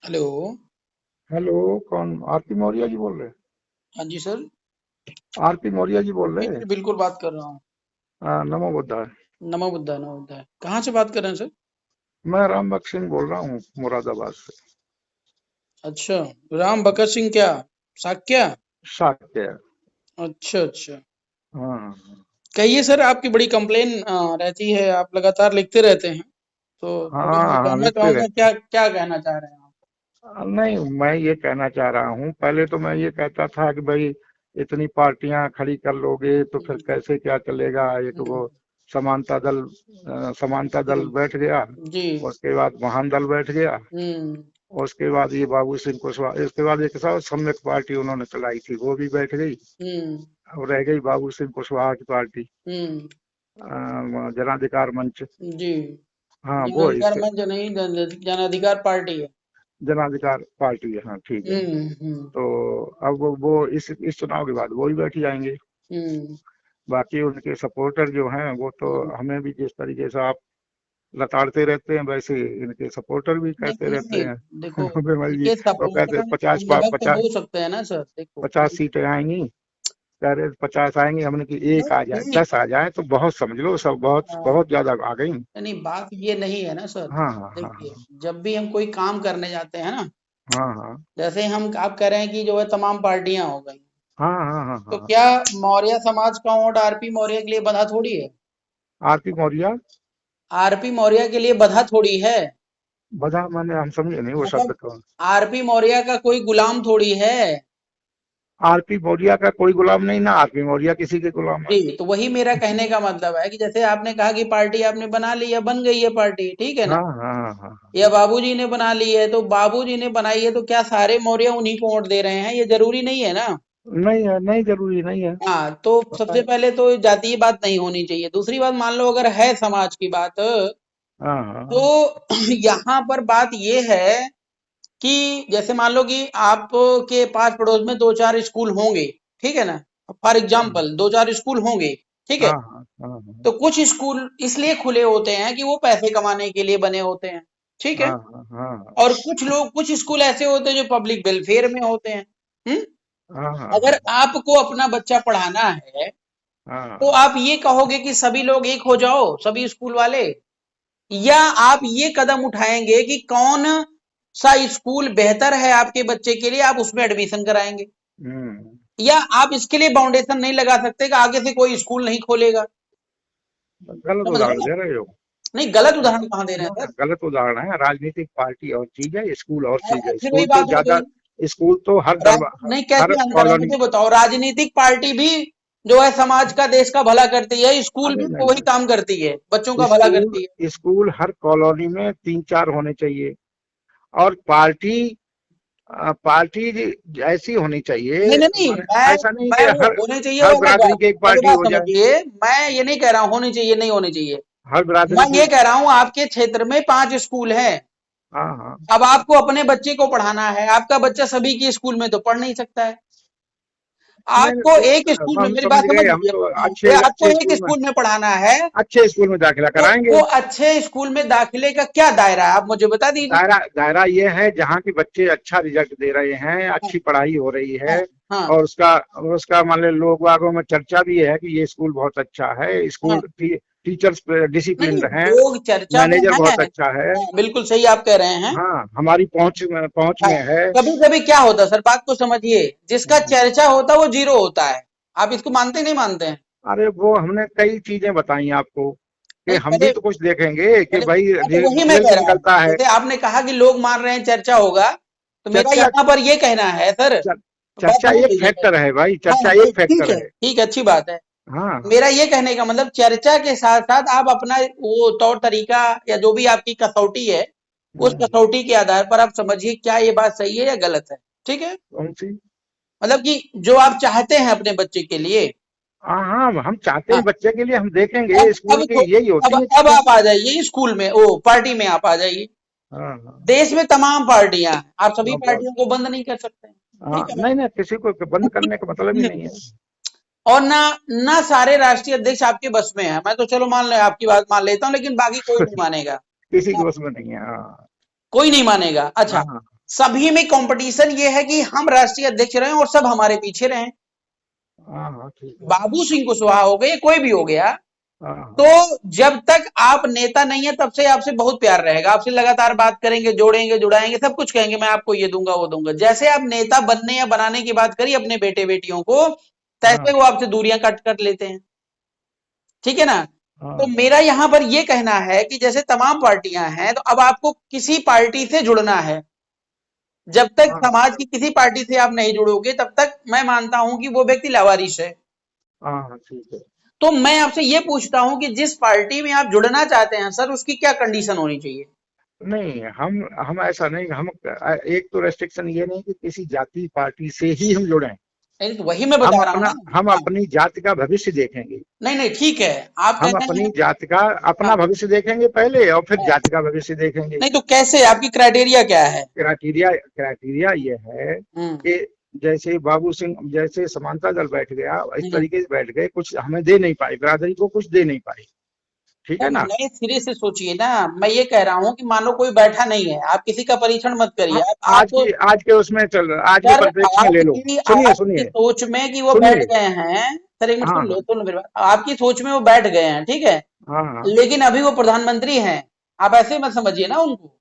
Hello. Hello. कौन? RP Maurya ji बोल रहे हैं? हाँ जी सर। आरपी मौर्य जी बोल जी रहे जी हैं? बिल्कुल बात कर रहा हूँ। नमो बुद्धाय। नमो बुद्धाय नमो बुद्धाय। कहाँ से बात कर रहे हैं सर? मैं राम बख्श सिंह बोल रहा हूँ, मुरादाबाद से। अच्छा। राम भगत सिंह क्या? साक्या? साक्य। अच्छा अच्छा। हाँ। कहिए सर, आपकी बड़ी कंप्लेन रहती है, आप लगातार लिखते रहते हैं, तो थोड़ा मैं हाँ हाँ, जानना लिखते चाहूंगा रहते क्या क्या कहना चाह रहे हैं आप? नहीं, मैं ये कहना चाह रहा हूँ, पहले तो मैं ये कहता था कि भाई इतनी पार्टियां खड़ी कर लोगे तो फिर हम्म, कैसे क्या चलेगा। एक वो हम्म, समानता दल, समानता दल हम्म, बैठ गया। जी। उसके बाद महान दल बैठ गया। हम्म उसके बाद ये बाबू सिंह कुशवाहा, इसके बाद एक साथ सम्यक पार्टी उन्होंने चलाई थी, वो भी बैठ गई। हम्म अब रह गई बाबू सिंह कुशवाहा की पार्टी, हम्म जनाधिकार मंच। जी। हाँ, जन वो अधिकार इससे मंच नहीं, जन अधिकार पार्टी है। जनाधिकार पार्टी है, हाँ ठीक है। हम्म। तो अब वो इस चुनाव के बाद वो ही बैठ जाएंगे। हम्म बाकी उनके सपोर्टर जो हैं वो तो हम्म। हमें भी जिस तरीके से आप लताड़ते रहते हैं वैसे इनके सपोर्टर भी नहीं कहते रहते नहीं, हैं। देखो, विमल जी इनके वो कहते सपोर्टर पचास विभक्त पचास हो सकते हैं ना सर, देखो। 50 सीटें आएंगी। कह रहे 50 आएंगी, हमने कि एक आ जाए, नहीं 10 आ जाए तो बहुत समझ लो, सब बहुत नहीं, बहुत ज्यादा आ गई। नहीं बात ये नहीं है ना सर। हाँ हाँ हाँ देखिए, जब भी हम कोई काम करने जाते हैं ना, हाँ हाँ जैसे हम आप कह रहे हैं कि जो है तमाम पार्टियां हो गई, हाँ हाँ हाँ तो हाँ। क्या मौर्य समाज का वोट आरपी मौर्य के लिए बंधा थोड़ी है? आरपी मौर्य? आरपी मौर्य के लिए बंधा थोड़ी है। बधा मैंने, हम समझे नहीं वो शब्द मतलब को। आरपी मौर्य का कोई गुलाम थोड़ी है। आरपी मौर्य का कोई गुलाम नहीं, ना आरपी मौर्य किसी के गुलाम है। जी, तो वही मेरा कहने का मतलब है कि जैसे आपने कहा कि पार्टी आपने बना ली है, बन गई है पार्टी, ठीक है ना? हाँ हाँ हाँ हाँ। या बाबूजी ने बना ली है, तो बाबूजी ने बनाई है तो क्या सारे मौर्य उन्हीं को वोट दे रहे हैं? ये जरूरी नहीं है ना। नहीं है, नहीं जरूरी नहीं है। हाँ, तो पता सबसे है। पहले तो जातीय बात नहीं होनी चाहिए। दूसरी बात, मान लो अगर है समाज की बात, हाँ तो हाँ यहाँ पर बात ये है कि जैसे मान लो कि आपके पास पड़ोस में दो चार स्कूल होंगे, ठीक है ना? फॉर एग्जाम्पल दो चार स्कूल होंगे, ठीक है? हाँ हाँ हाँ हाँ तो कुछ स्कूल इसलिए खुले होते हैं कि वो पैसे कमाने के लिए बने होते हैं, ठीक है? हाँ हाँ हाँ और कुछ स्कूल ऐसे होते हैं जो पब्लिक वेलफेयर में होते हैं। हम्म। हाँ हाँ अगर आपको अपना बच्चा पढ़ाना है, तो हाँ। आप ये कहोगे कि सभी लोग एक हो जाओ, सभी स्कूल वाले, या आप ये कदम उठाएंगे कि कौन सा स्कूल बेहतर है आपके बच्चे के लिए, आप उसमें एडमिशन कराएंगे? हम्म। या आप इसके लिए बाउंडेशन नहीं लगा सकते कि आगे से कोई स्कूल नहीं खोलेगा? गलत समझ रहे उदाहरण हैं ना? दे रहे हो। नहीं, गलत उदाहरण कहाँ दे रहे हैं सर? गलत उदाहरण है। राजनीतिक पार्टी और चीज है, स्कूल और चीज है। फिर वही बात हो गई। स्कूल तो हर नहीं, हर कैसे अंतर है कॉलोनी। मुझे बताओ। राजनीतिक पार्टी भी जो है समाज का, देश का भला करती है, स्कूल अरे भी तो नहीं वही काम करती है, बच्चों का भला स्कूल करती है। स्कूल हर कॉलोनी में 3 4 होने चाहिए। और पार्टी ऐसी होनी चाहिए। नहीं नहीं नहीं, माने मैं ऐसा नहीं मैं कि वो हर होने चाहिए हर वो अलग बिरादरी बात, की एक पहले पार्टी बात हो जाए। समझिए। मैं ये नहीं कह रहा हूँ होनी चाहिए नहीं होनी चाहिए। हर मैं बिरादरी की। ये कह रहा हूँ आपके क्षेत्र में 5 स्कूल हैं। हाँ हाँ। अब आपको अपने बच्चे को पढ़ाना है, आपका बच्चा सभी की स्कूल में तो पढ़ नहीं सकता है। नहीं नहीं, आपको वो एक स्कूल में, हम मेरी समझ बात समझ गए। हम लीजिए, तो ये अच्छे आपको अच्छे एक स्कूल में, स्कूल में पढ़ाना है, अच्छे स्कूल में दाखिला तो कराएंगे। वो अच्छे स्कूल में दाखिले का क्या दायरा है, आप मुझे बता दीजिए। दायरा दायरा ये है जहाँ के बच्चे अच्छा रिजल्ट दे रहे हैं, हाँ अच्छी पढ़ाई हो रही हाँ है। हाँ और उसका उसका मान लो लोग बागों में चर्चा भी है कि ये स्कूल बहुत अच्छा है। हाँ। टीचर्स नहीं, डिसिप्लिन्ड हैं। लोग चर्चा में मैनेजर है। बहुत अच्छा है। हाँ, बिल्कुल सही आप कह रहे हैं। हाँ, हमारी पहुंच हाँ, में है। कभी कभी क्या होता है सर, बात को समझिए, जिसका चर्चा होता है वो जीरो होता है। आप इसको मानते नहीं मानते हैं? अरे वो हमने कई चीजें बताई आपको कि नहीं, हम भी पहले तो कुछ देखेंगे कि पहले भाई हाँ, तो वही मैं रिजल्ट कह रहा हूँ। निकलता है। जैसे आपने कहा कि लोग मान रहे हैं चर्चा होगा, तो मेरा चर्चा यहाँ पर ये कहना है सर, चर, बात चर्चा समझ एक लीजिए मेरी। फैक्टर है भाई, हाँ चर्चा नहीं, एक ठीक फैक्टर है है। ठीक है, अच्छी बात है। हाँ मेरा ये कहने का मतलब, चर्चा के साथ साथ आप अपना वो तौर तरीका या जो भी आपकी कसौटी है, उस हाँ। कसौटी के आधार पर आप समझिए क्या ये बात सही है या गलत है। ठीक है? कौन सी? मतलब कि जो आप चाहते हैं अपने बच्चे के लिए। हाँ हाँ, हम चाहते हाँ, हैं बच्चे के लिए, हम देखेंगे अब स्कूल अब की थो- यही होती है अब चीजें। आप आ जाइए स्कूल में, ओ पार्टी में आप आ जाइए। हाँ हाँ देश में तमाम पार्टियां हैं, आप सभी हाँ, बहुत। पार्टियों को बंद नहीं कर सकते हैं। हाँ ठीक है नहीं नहीं, किसी को बंद करने का मतलब ही ना? नहीं है। और ना, ना सारे राष्ट्रीय अध्यक्ष आपके बस में है। मैं तो चलो मान ले, आपकी बात मान लेता हूँ, लेकिन बाकी कोई नहीं मानेगा। किसी को उसमें नहीं है। हाँ कोई नहीं मानेगा। अच्छा, हाँ सभी में कंपटीशन ये है कि हम राष्ट्रीय अध्यक्ष रहे और सब हमारे पीछे रहे। हाँ हाँ ठीक है। बाबू सिंह कुशवाहा हो गए, कोई भी हो गया, हाँ हाँ तो जब तक आप नेता नहीं है तब से आपसे बहुत प्यार रहेगा, आपसे लगातार बात करेंगे, जोड़ेंगे जुड़ाएंगे, सब कुछ कहेंगे, मैं आपको ये दूंगा वो दूंगा। जैसे आप नेता बनने या बनाने की बात करिए अपने बेटे बेटियों को, तैसे हाँ वो आपसे दूरियां कट कर लेते हैं। ठीक है ना? तो हाँ मेरा यहां पर ये कहना है कि जैसे तमाम पार्टियां हैं, तो अब आपको किसी पार्टी से जुड़ना है। जब तक हाँ समाज की किसी पार्टी से आप नहीं जुड़ोगे तब तक मैं मानता हूं कि वो व्यक्ति लावारिश है। हाँ हाँ ठीक है। तो मैं आपसे ये पूछता हूं कि जिस पार्टी में आप जुड़ना चाहते हैं सर, उसकी क्या कंडीशन होनी चाहिए? नहीं, हम ऐसा नहीं, हम एक तो रेस्ट्रिक्शन ये नहीं कि किसी जाति पार्टी से ही हम जुड़े। नहीं तो वही मैं बता रहा हूं ना। हम हाँ, अपनी जाति का भविष्य देखेंगे। नहीं नहीं ठीक है, आप हम कह रहे अपनी हैं। जाति का अपना हाँ, भविष्य देखेंगे पहले और फिर हाँ, जाति का भविष्य देखेंगे। नहीं तो कैसे, आपकी क्राइटेरिया क्या है? क्राइटेरिया क्राइटेरिया ये है हम्म, कि जैसे बाबू सिंह, जैसे समानता दल बैठ गया, इस हम्म। तरीके से बैठ गए, कुछ हमें दे नहीं पाए, बिरादरी को कुछ दे नहीं पाए। ठीक है अब ना? नए सिरे से सोचिए ना। मैं ये कह रहा हूं कि मानो कोई बैठा नहीं है, आप किसी का परीक्षण मत करिए। हाँ, आप आज के उसमें चल रहा, आज के सर, परिप्रेक्ष्य में ले लो। आपकी सुनिए आपकी सुनिए सोच में कि वो बैठ सुनिए। गए हैं। सर एक मिनट हाँ सुन लो मेरी बात। आपकी सोच में वो बैठ गए हैं, ठीक है, हाँ हाँ। लेकिन अभी वो प्रधानमंत्री हैं। आप ऐसे मत समझिए ना उनको,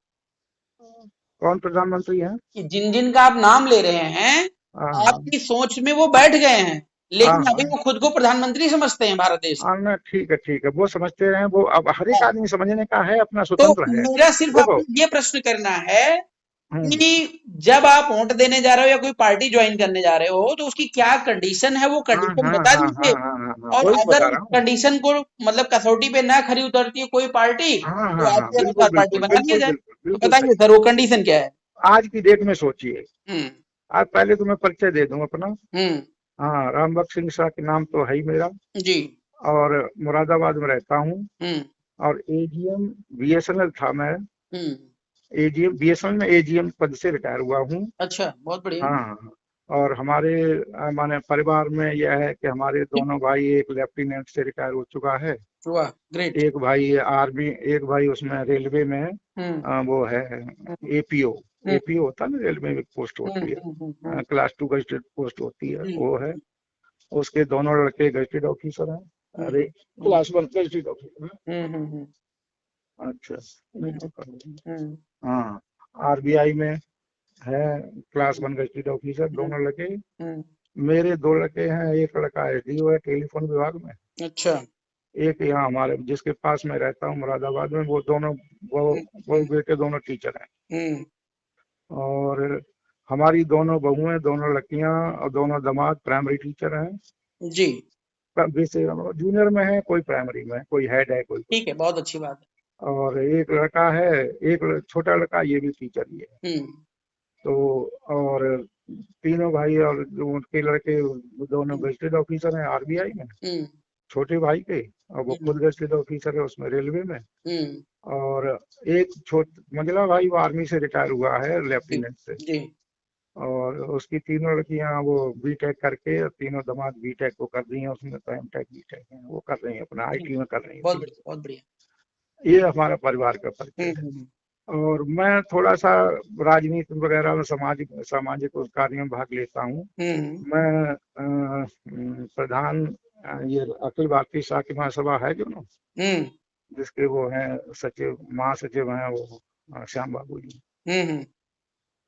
कौन प्रधानमंत्री है? कि जिन जिन का आप नाम ले रहे हैं, हाँ हाँ आपकी सोच में वो बैठ गए हैं, हाँ लेकिन अभी हाँ वो खुद को प्रधानमंत्री समझते हैं भारत देश हाँ, ना ठीक है, वो समझते रहे, वो अब हर एक के। आदमी समझने का है, अपना तो स्वतंत्र है। मेरा सिर्फ देखो। आपको ये प्रश्न करना है हम्म। कि जब आप वोट देने जा रहे हो या कोई पार्टी ज्वाइन करने जा रहे हो, तो उसकी क्या कंडीशन है, वो हाँ कंडीशन हाँ बता हाँ हाँ दीजिए। हाँ हाँ हाँ, और वही तो अगर बता उस रहा हूँ। कंडीशन को मतलब कसौटी पे ना खरी उतरती है कोई पार्टी, हाँ तो हाँ हाँ, आपके बिल्कुल अनुसार पार्टी बिल्कुल बना लिया बिल्कुल जाए। बिल्कुल तो बिल्कुल बताइए सही। सर वो कंडीशन क्या है? आज की डेट में सोचिए। हम्म, आज पहले तो मैं परिचय दे दूं अपना। हम्म। हाँ, रामबख्श सिंह शाह के नाम तो है ही मेरा। जी। और मुरादाबाद में रहता हूँ। हम्म, और एजीएम बीएसएनएल था मैं। हम्म। एजीएम बीएसएनएल में एजीएम पद से रिटायर हुआ हूँ। अच्छा, बहुत बढ़िया। हाँ। और हमारे माने परिवार में यह है कि हमारे दोनों भाई, एक लेफ्टिनेंट से रिटायर हो चुका है। वाह, ग्रेट। एक भाई आर्मी, एक भाई उसमें रेलवे में है। हम्म, वो है हम्म, एपीओ। हम्म, एपीओ होता है ना, रेलवे में एक पोस्ट हम्म, होती है। हम्म। क्लास 2 गजेटेड पोस्ट होती है, जी। वो है। उसके दोनों लड़के गजेटेड ऑफिसर हैं। हम्म, अरे, हम्म, क्लास 1 गजेटेड ऑफिसर हैं। हम्म। अच्छा, नहीं हम्म, तो कर लेंगे। हम्म, हाँ। आरबीआई में है, क्लास 1 गजेटेड ऑफिसर, हम्म, दोनों लड़के। हम्म। मेरे दो लड़के हैं, एक लड़का एसडीओ है टेलीफोन विभाग में। अच्छा। एक यहाँ हमारे जिसके पास मैं रहता हूँ मुरादाबाद में, वो दोनों, वो हम्म, वो बेटे दोनों टीचर हैं। हम्म। और हमारी दोनों बहुएं, दोनों लड़कियां और दोनों दामाद प्राइमरी टीचर हैं। जी। जूनियर में है, कोई प्राइमरी में है, कोई हेड है, कोई कुछ ठीक है, बहुत अच्छी बात और एक लड़का है, एक छोटा लड़का, ये भी टीचर ही है। है। तो और तीनों भाई और जो उनके लड़के, वो दोनों हम्म, गजेटेड ऑफिसर हैं आरबीआई में। हम्म, छोटे भाई के, और वो हम्म, खुद गजेटेड ऑफिसर है उसमें, रेलवे में। हम्म। और एक छोट मंझला भाई, वो आर्मी से रिटायर हुआ है, जी, लेफ्टिनेंट से। जी। और उसकी तीनों लड़कियां वो बीटेक करके, और तीनों दामाद बीटेक को कर रही हैं, उसमें तो एमटेक बीटेक है, वो कर रही हैं, अपना जी, आईटी में कर रही हैं बहुत तीनों। बढ़िया, बहुत बढ़िया। ये हमारा परिवार का परिचय है। हम्म। और मैं थोड़ा सा राजनीति वगैरह में, सामाजिक सामाजिक उस कार्य में भाग लेता हूँ। हम्म, मैं प्रधान, ये अखिल भारतीय शाक्य महासभा है जो ना, हम्म, जिसके वो हैं सचिव, महासचिव हैं वो, श्याम बाबू जी। हम्म,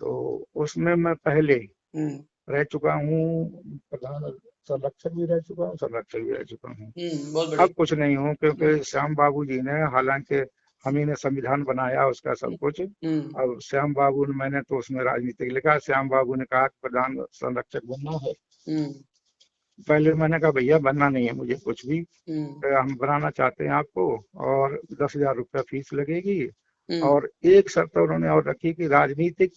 तो उसमें मैं पहले हम्म, रह चुका हूँ, प्रधान संरक्षक भी रह चुका हूँ, संरक्षक भी रह चुका हूँ। बहुत बढ़िया। अब कुछ नहीं हूँ, हम्म, क्योंकि श्याम बाबू जी ने, हालांकि हम ही ने संविधान बनाया उसका सब हम्म, कुछ। हम्म, अब श्याम बाबू ने, मैंने तो उसमें राजनीतिक लिखा, श्याम बाबू ने कहा कि प्रधान संरक्षक बनना है। हम्म, पहले मैंने कहा भैया बनना नहीं है मुझे कुछ भी, हम्म, हम बनाना चाहते हैं आपको, और 10,000 रुपया फीस लगेगी। हम्म, और एक शर्त उन्होंने और रखी कि राजनीतिक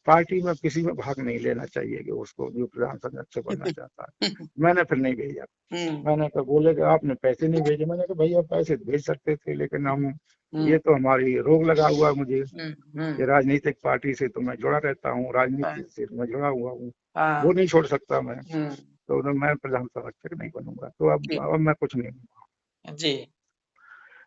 पार्टी में किसी में भाग नहीं लेना चाहिए, कि उसको जो प्रधान संरक्षक बनना चाहता है। मैंने फिर नहीं भेजा। हम्म, मैंने कहा, बोले कि आपने पैसे नहीं भेजे। मैंने कहा भैया पैसे तो भेज सकते थे, लेकिन हम, हम्म, ये तो हमारी रोग लगा हुआ है मुझे, हम्म, ये राजनीतिक पार्टी से तो मैं जुड़ा रहता हूँ, हाँ, राजनीति से तो मैं जुड़ा हुआ हूँ, वो हाँ, नहीं छोड़ सकता मैं। हम्म, तो मैं प्रधान संरक्षक नहीं बनूंगा, तो जी, अब मैं कुछ नहीं। जी।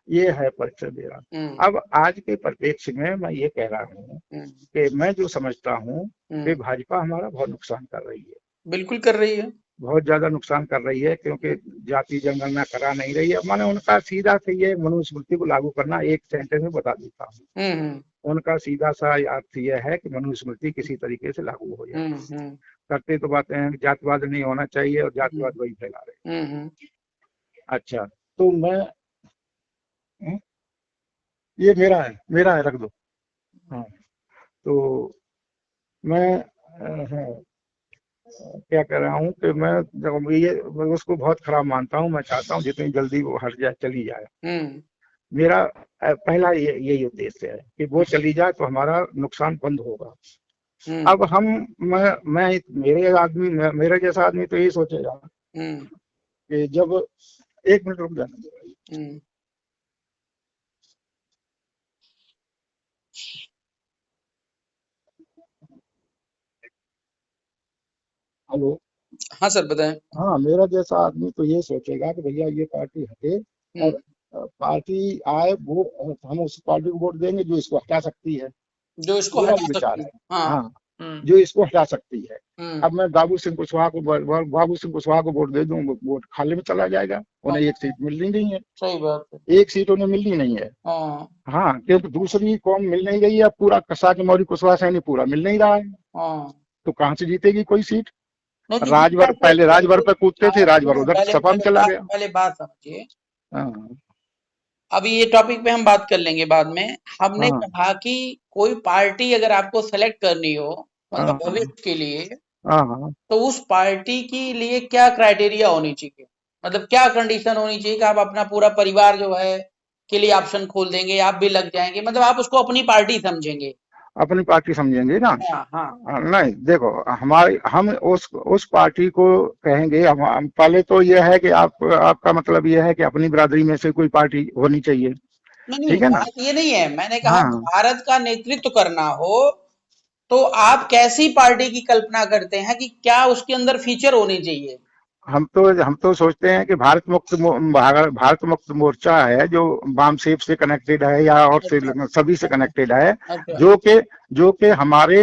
ये है परिचय मेरा। अब आज के परिप्रेक्ष्य में मैं ये कह रहा हूँ कि मैं जो समझता हूँ कि भाजपा हमारा बहुत नुकसान कर रही है। बिल्कुल कर रही है, बहुत ज्यादा नुकसान कर रही है, क्योंकि जाति जनगणना करा नहीं रही है। मैंने उनका सीधा से ये मनुस्मृति को लागू करना एक सेंटेंस में बता देता हूँ। उनका सीधा सा अर्थ यह है कि मनुस्मृति किसी तरीके से लागू हो जाए। करते तो बातें हैं जातिवाद नहीं होना चाहिए, और जातिवाद वही फैला रहे। अच्छा, तो मैं ये मेरा है, रख दो। हाँ, तो मैं हाँ, क्या कह रहा हूँ कि मैं उसको बहुत खराब मानता हूँ। मैं चाहता हूँ जितनी जल्दी वो हट जाए, चली जाए। मेरा पहला यही उद्देश्य है कि वो चली जाए तो हमारा नुकसान बंद होगा। अब मैं मेरे जैसा आदमी तो यही सोचेगा कि जब, एक मिनट रुक जाना। हेलो। हाँ सर बताएं। हाँ, मेरा जैसा आदमी तो ये सोचेगा कि भैया ये पार्टी हटे, और पार्टी आए, वो हम उस पार्टी को वोट देंगे जो इसको हटा सकती है। जो इसको मेरा हटा विचार सकती है। है। हाँ। हाँ, जो इसको हटा सकती है। अब मैं बाबू सिंह कुशवाहा को वोट दे दूं, वोट खाली में चला जाएगा। उन्हें एक सीट मिलनी नहीं है। सही बात है। एक सीट उन्हें मिलनी नहीं है। हाँ हाँ, क्योंकि दूसरी कौम मिल नहीं रही है। पूरा कसा के मौरी कुशवाहा सैनी पूरा मिल नहीं रहा है, हाँ। तो कहाँ से जीतेगी कोई सीट। नहीं जी, राजभर, पहले राजभर पे कूदते थे, राजभर उधर पहले सपा में चला गया। पहले बात समझिए। हाँ अभी ये टॉपिक पे हम बात कर लेंगे बाद में। हमने हाँ कहा कि कोई पार्टी अगर आपको सेलेक्ट करनी हो, मतलब हाँ भविष्य के लिए, हाँ हाँ। तो उस पार्टी के लिए क्या क्राइटेरिया होनी चाहिए, मतलब क्या कंडीशन होनी चाहिए कि आप अपना पूरा परिवार जो है के लिए ऑप्शन खोल देंगे, आप भी लग जाएंगे, मतलब आप उसको अपनी पार्टी समझेंगे। अपनी पार्टी समझेंगे ना। हाँ हाँ। नहीं, देखो, हम उस पार्टी को कहेंगे। हम पहले तो यह है कि आपका मतलब यह है कि अपनी बिरादरी में से कोई पार्टी होनी चाहिए। नहीं नहीं, ठीक है ना। बात ये नहीं है, मैंने कहा हाँ, भारत का नेतृत्व करना हो तो आप कैसी पार्टी की कल्पना करते हैं कि क्या उसके अंदर फीचर होने चाहिए। हम तो सोचते हैं कि भारत मुक्त मोर्चा है, जो वाम सेप से कनेक्टेड है, या और से अच्छा सभी से अच्छा कनेक्टेड है। अच्छा। जो कि हमारे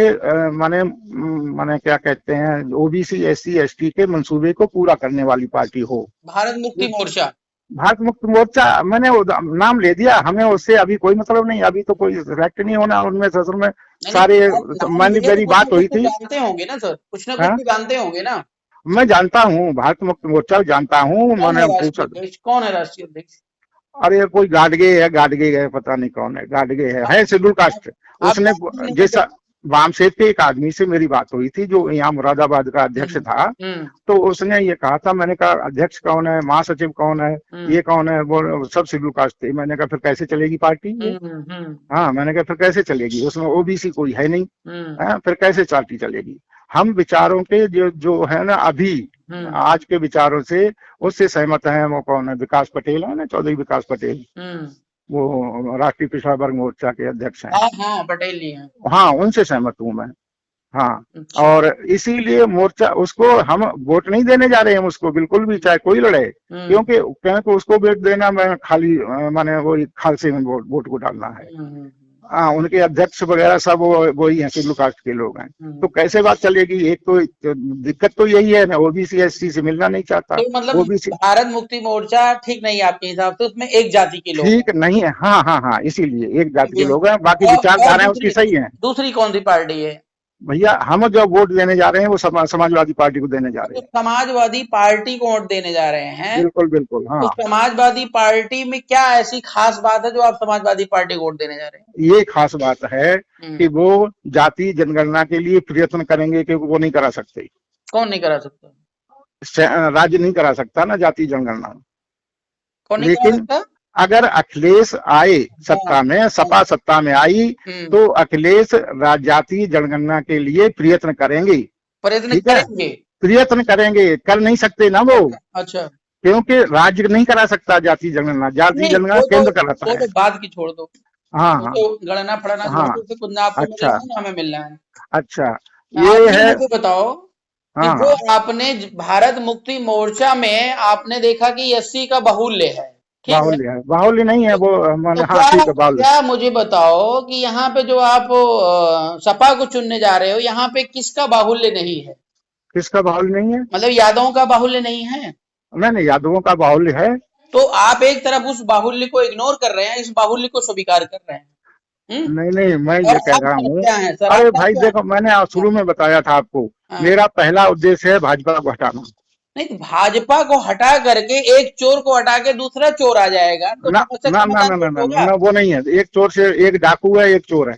माने माने क्या कहते हैं, ओबीसी SC ST के मंसूबे को पूरा करने वाली पार्टी हो। भारत मुक्ति मोर्चा। भारत मुक्त मोर्चा, मैंने वो नाम ले दिया, हमें उससे अभी कोई मतलब नहीं। अभी तो कोई सिलेक्ट नहीं होना उनमें, असल में नहीं नहीं, सारे। नाम लिए तो मेरी कुछ ना बात कुछ हुई तो थी। जानते होंगे ना सर, कुछ ना कुछ हाँ, तो जानते होंगे ना। मैं जानता हूँ भारत मुक्त मोर्चा जानता हूँ, कौन है मैंने पूछा। राष्ट्रीय अध्यक्ष, कौन है राष्ट्रीय अध्यक्ष। अरे कोई गाडगे है, पता नहीं कौन है, गाडगे है शेड्यूल कास्ट। आप उसने जानते नहीं है जैसा, वामसेप के एक आदमी से मेरी बात हुई थी जो यहाँ मुरादाबाद का अध्यक्ष था। हम्म तो उसने ये कहा था, मैंने कहा अध्यक्ष कौन है, महासचिव कौन है, ये कौन है, वो सब शेड्यूल कास्ट थे। मैंने कहा फिर कैसे चलेगी पार्टी ये। हम्म। हाँ, मैंने कहा फिर कैसे चलेगी, उसमें ओबीसी कोई है नहीं। हम्म हाँ, फिर कैसे पार्टी चलेगी। हम विचारों के जो जो है ना अभी, हम्म आज के विचारों से उससे सहमत हैं। वो कौन है, विकास पटेल है ना, चौधरी विकास पटेल। हम्म। वो राष्ट्रीय पिछड़ा वर्ग मोर्चा के अध्यक्ष हैं। हाँ हाँ, पटेल जी हैं। हाँ, उनसे सहमत हूँ मैं। हाँ, अच्छा। और इसीलिए मोर्चा, उसको हम वोट नहीं देने जा रहे हैं उसको, बिल्कुल भी, चाहे कोई लड़े। हम्म क्योंकि उसको वोट देना, मैं खाली माने वही खालसे में वोट को डालना है। हम्म हाँ, उनके अध्यक्ष वगैरह सब वही हैं, शेड्यूल कास्ट के लोग हैं। तो हम्म। कैसे बात चलेगी। एक तो दिक्कत तो यही है ना, ओबीसी SC से मिलना नहीं चाहता। तो मतलब ओबीसी भारत मुक्ति मोर्चा ठीक नहीं है आपके हिसाब से, उसमें एक जाति के लोग ठीक नहीं है। हाँ हाँ हाँ, इसीलिए एक जाति के हैं। लोग हैं, बाकी और विचारधाराएं उसकी दूसरी, सही हैं। दूसरी कौन सी पार्टी है। भैया, हम जो वोट देने जा रहे हैं वो समाजवादी पार्टी को देने जा रहे तो हैं। समाजवादी पार्टी को वोट देने जा रहे हैं, बिल्कुल बिल्कुल, तो हाँ। समाजवादी पार्टी में क्या ऐसी खास बात है जो आप समाजवादी पार्टी को वोट देने जा रहे ये खास बात है हैं। कि वो जाति जनगणना के लिए प्रयत्न करेंगे, क्योंकि वो नहीं करा सकते। कौन नहीं करा सकता। राज्य नहीं करा सकता ना जाति जनगणना। कौन नहीं करा लेकिन सकता। अगर अखिलेश आए हाँ सत्ता में, हाँ। सपा सत्ता में आई, हम्म। तो अखिलेश जाति जनगणना के लिए प्रयत्न करेंगे। प्रयत्न ठीक है, करेंगे। प्रयत्न करेंगे, कर नहीं सकते ना वो, अच्छा। क्योंकि राज्य नहीं करा सकता जाति जनगणना। जाति नहीं, जनगणना केंद्र कराता वो है। तो बात की छोड़ दो, हाँ वो हाँ तो गणना फड़ना छोड़ हाँ। दो, उससे कुछ ना आपको मिलना अच्छा है ना हमें मिलना है। अच्छा, आप ये ये है। मुझे बताओ कि हाँ जो हाँ आपने भारत मुक्ति मोर्चा में आपने देखा कि 80 का बाहुल्य है, ठीक है। बाहुल्य है, बाहुल्य नहीं है तो, वो, तो मैंने, हाँ क्या ठीक है, बाहुल्य। क्या मुझे बताओ कि यहाँ पे जो आप सपा को चुनने जा रहे हो, यहाँ पे किसका बाहुल्य नहीं है? किसका बाहुल्य नहीं है? मतलब यादवों का बाहुल्य नहीं है? नहीं नहीं, यादवों का बाहुल्य है। तो आप एक तरफ उस बाहुल्य को इग्नोर कर रहे हैं, इस बाहुल्य को स्वीकार कर रहे हैं। नहीं नहीं, मैं और ये कह आप रहा तरफ हूँ, क्या है सर, अरे आपका भाई क्या? देखो, मैंने हाँ, शुरू में बताया था आपको, हाँ। मेरा पहला उद्देश्य है भाजपा को हटाना। नहीं तो भाजपा को हटा करके एक चोर को हटा के दूसरा चोर आ जाएगा तो ना समस्या ना ना समाधान ना ना नहीं ना होगा? ना, वो नहीं है, एक चोर से, एक डाकू है, एक चोर है।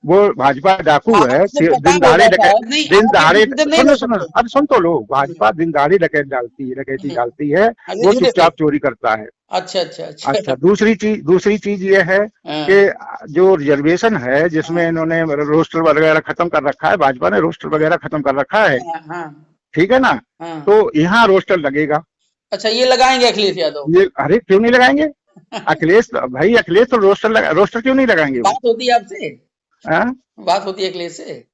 वो भाजपा डाकू है, आपको पता दिन दहाड़े होगा डकैत, शायद, नहीं दिन आप ये दहाड़े, डिसीजन नहीं सुनो ले सुनो, सकते। अब सुन तो लो, भाजपा दिन दहाड़े डकैत डालती है, डकैती हम्म, डालती है, अरे वो धीरे से। चुपचाप चोरी करता है। अच्छा अच्छा अच्छा। अच्छा, दूसरी चीज ये है कि हाँ, जो रिजर्वेशन है, जिसमें हाँ, इन्होंने रोस्टर वगैरह खत्म कर रखा है, भाजपा ने रोस्टर वगैरह खत्म कर रखा है, हाँ, हाँ, ठीक है ना? हाँ। तो यहाँ रोस्टर लगेगा। अच्छा ये लगाएंगे अखिलेश यादव? ये, अरे क्यों नहीं लगाएंगे? भाई अखिलेश तो रोस्टर क्यों नहीं लगाएंगे वो? बात होती है आपसे? हाँ? बात होती है अखिलेश से?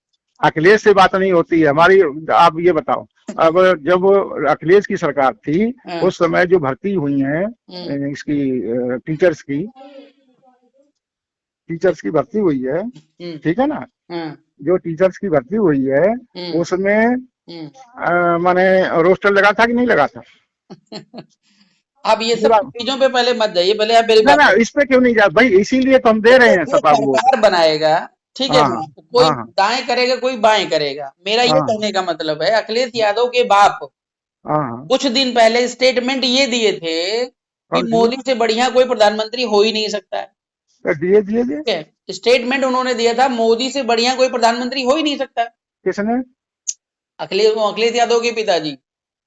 अखिलेश से बात नहीं होती है हमारी। आप ये बताओ, अब जब अखिलेश की सरकार थी, हाँ, उस समय जो भर्ती हुई है हम्म, इसकी, टीचर्स की भर्ती हुई है, हम्म, ठीक है ना? हाँ, जो टीचर्स की भर्ती हुई है, हम्म, उसमें हम्म। माने रोस्टर लगा था कि नहीं लगा था? आप ये ये सब बात, चीजों पे पहले मत जाइए, पहले आप मेरी ना बात ना, सुनिए। इस पे क्यों नहीं जा भाई, इसीलिए तो हम दे रहे देखिए हैं जो सपा को वोट। सरकार बनाएगा, ठीक है हाँ हाँ ना, तो कोई हाँ हाँ दाएं करेगा कोई बाएं करेगा, मेरा ये हाँ कहने का मतलब है अखिलेश यादव के बाप हाँ हाँ। कुछ दिन पहले स्टेटमेंट ये दिए थे कि कौन सी है? मोदी से बढ़िया कोई प्रधानमंत्री हो ही नहीं सकता है। दिए दिए दिए। ठीक है, स्टेटमेंट उन्होंने दिया था मोदी से बढ़िया कोई प्रधानमंत्री हो ही नहीं सकता है। किसने? अखिलेश यादव के पिताजी